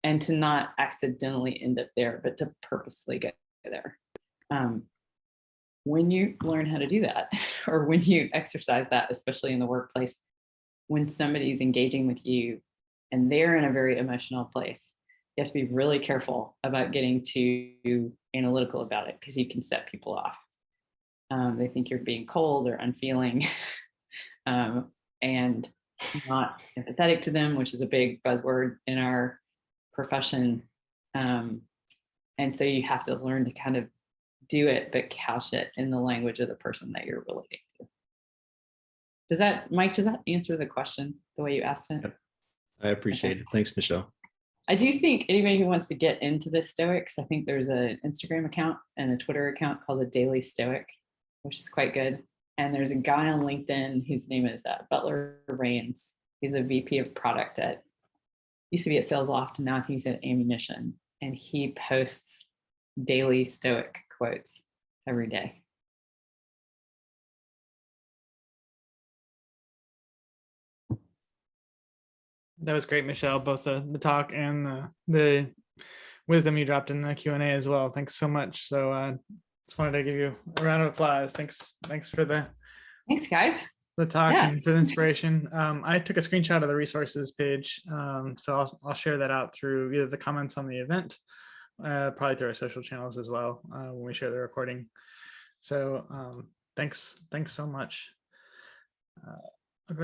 and to not accidentally end up there, but to purposely get there. When you learn how to do that, or when you exercise that, especially in the workplace, when somebody's engaging with you and they're in a very emotional place, you have to be really careful about getting too analytical about it because you can set people off. They think you're being cold or unfeeling and not empathetic to them, which is a big buzzword in our profession. And so you have to learn to kind of do it, but couch it in the language of the person that you're relating to. Does that, Mike, does that answer the question the way you asked it? I appreciate it. Thanks, Michelle. I do think anybody who wants to get into the Stoics, I think there's an Instagram account and a Twitter account called the Daily Stoic, which is quite good. And there's a guy on LinkedIn, his name is Butler Rains. He's a VP of product at, used to be at Sales Loft, and now I think he's at Ammunition. And he posts daily Stoic quotes every day. That was great, Michelle, both the talk and the wisdom you dropped in the Q&A as well. Thanks so much. So just wanted to give you a round of applause. Thanks for the Thanks, guys. The talk Yeah. and for the inspiration. I took a screenshot of the resources page, so I'll share that out through either the comments on the event, probably through our social channels as well when we share the recording. So thanks so much.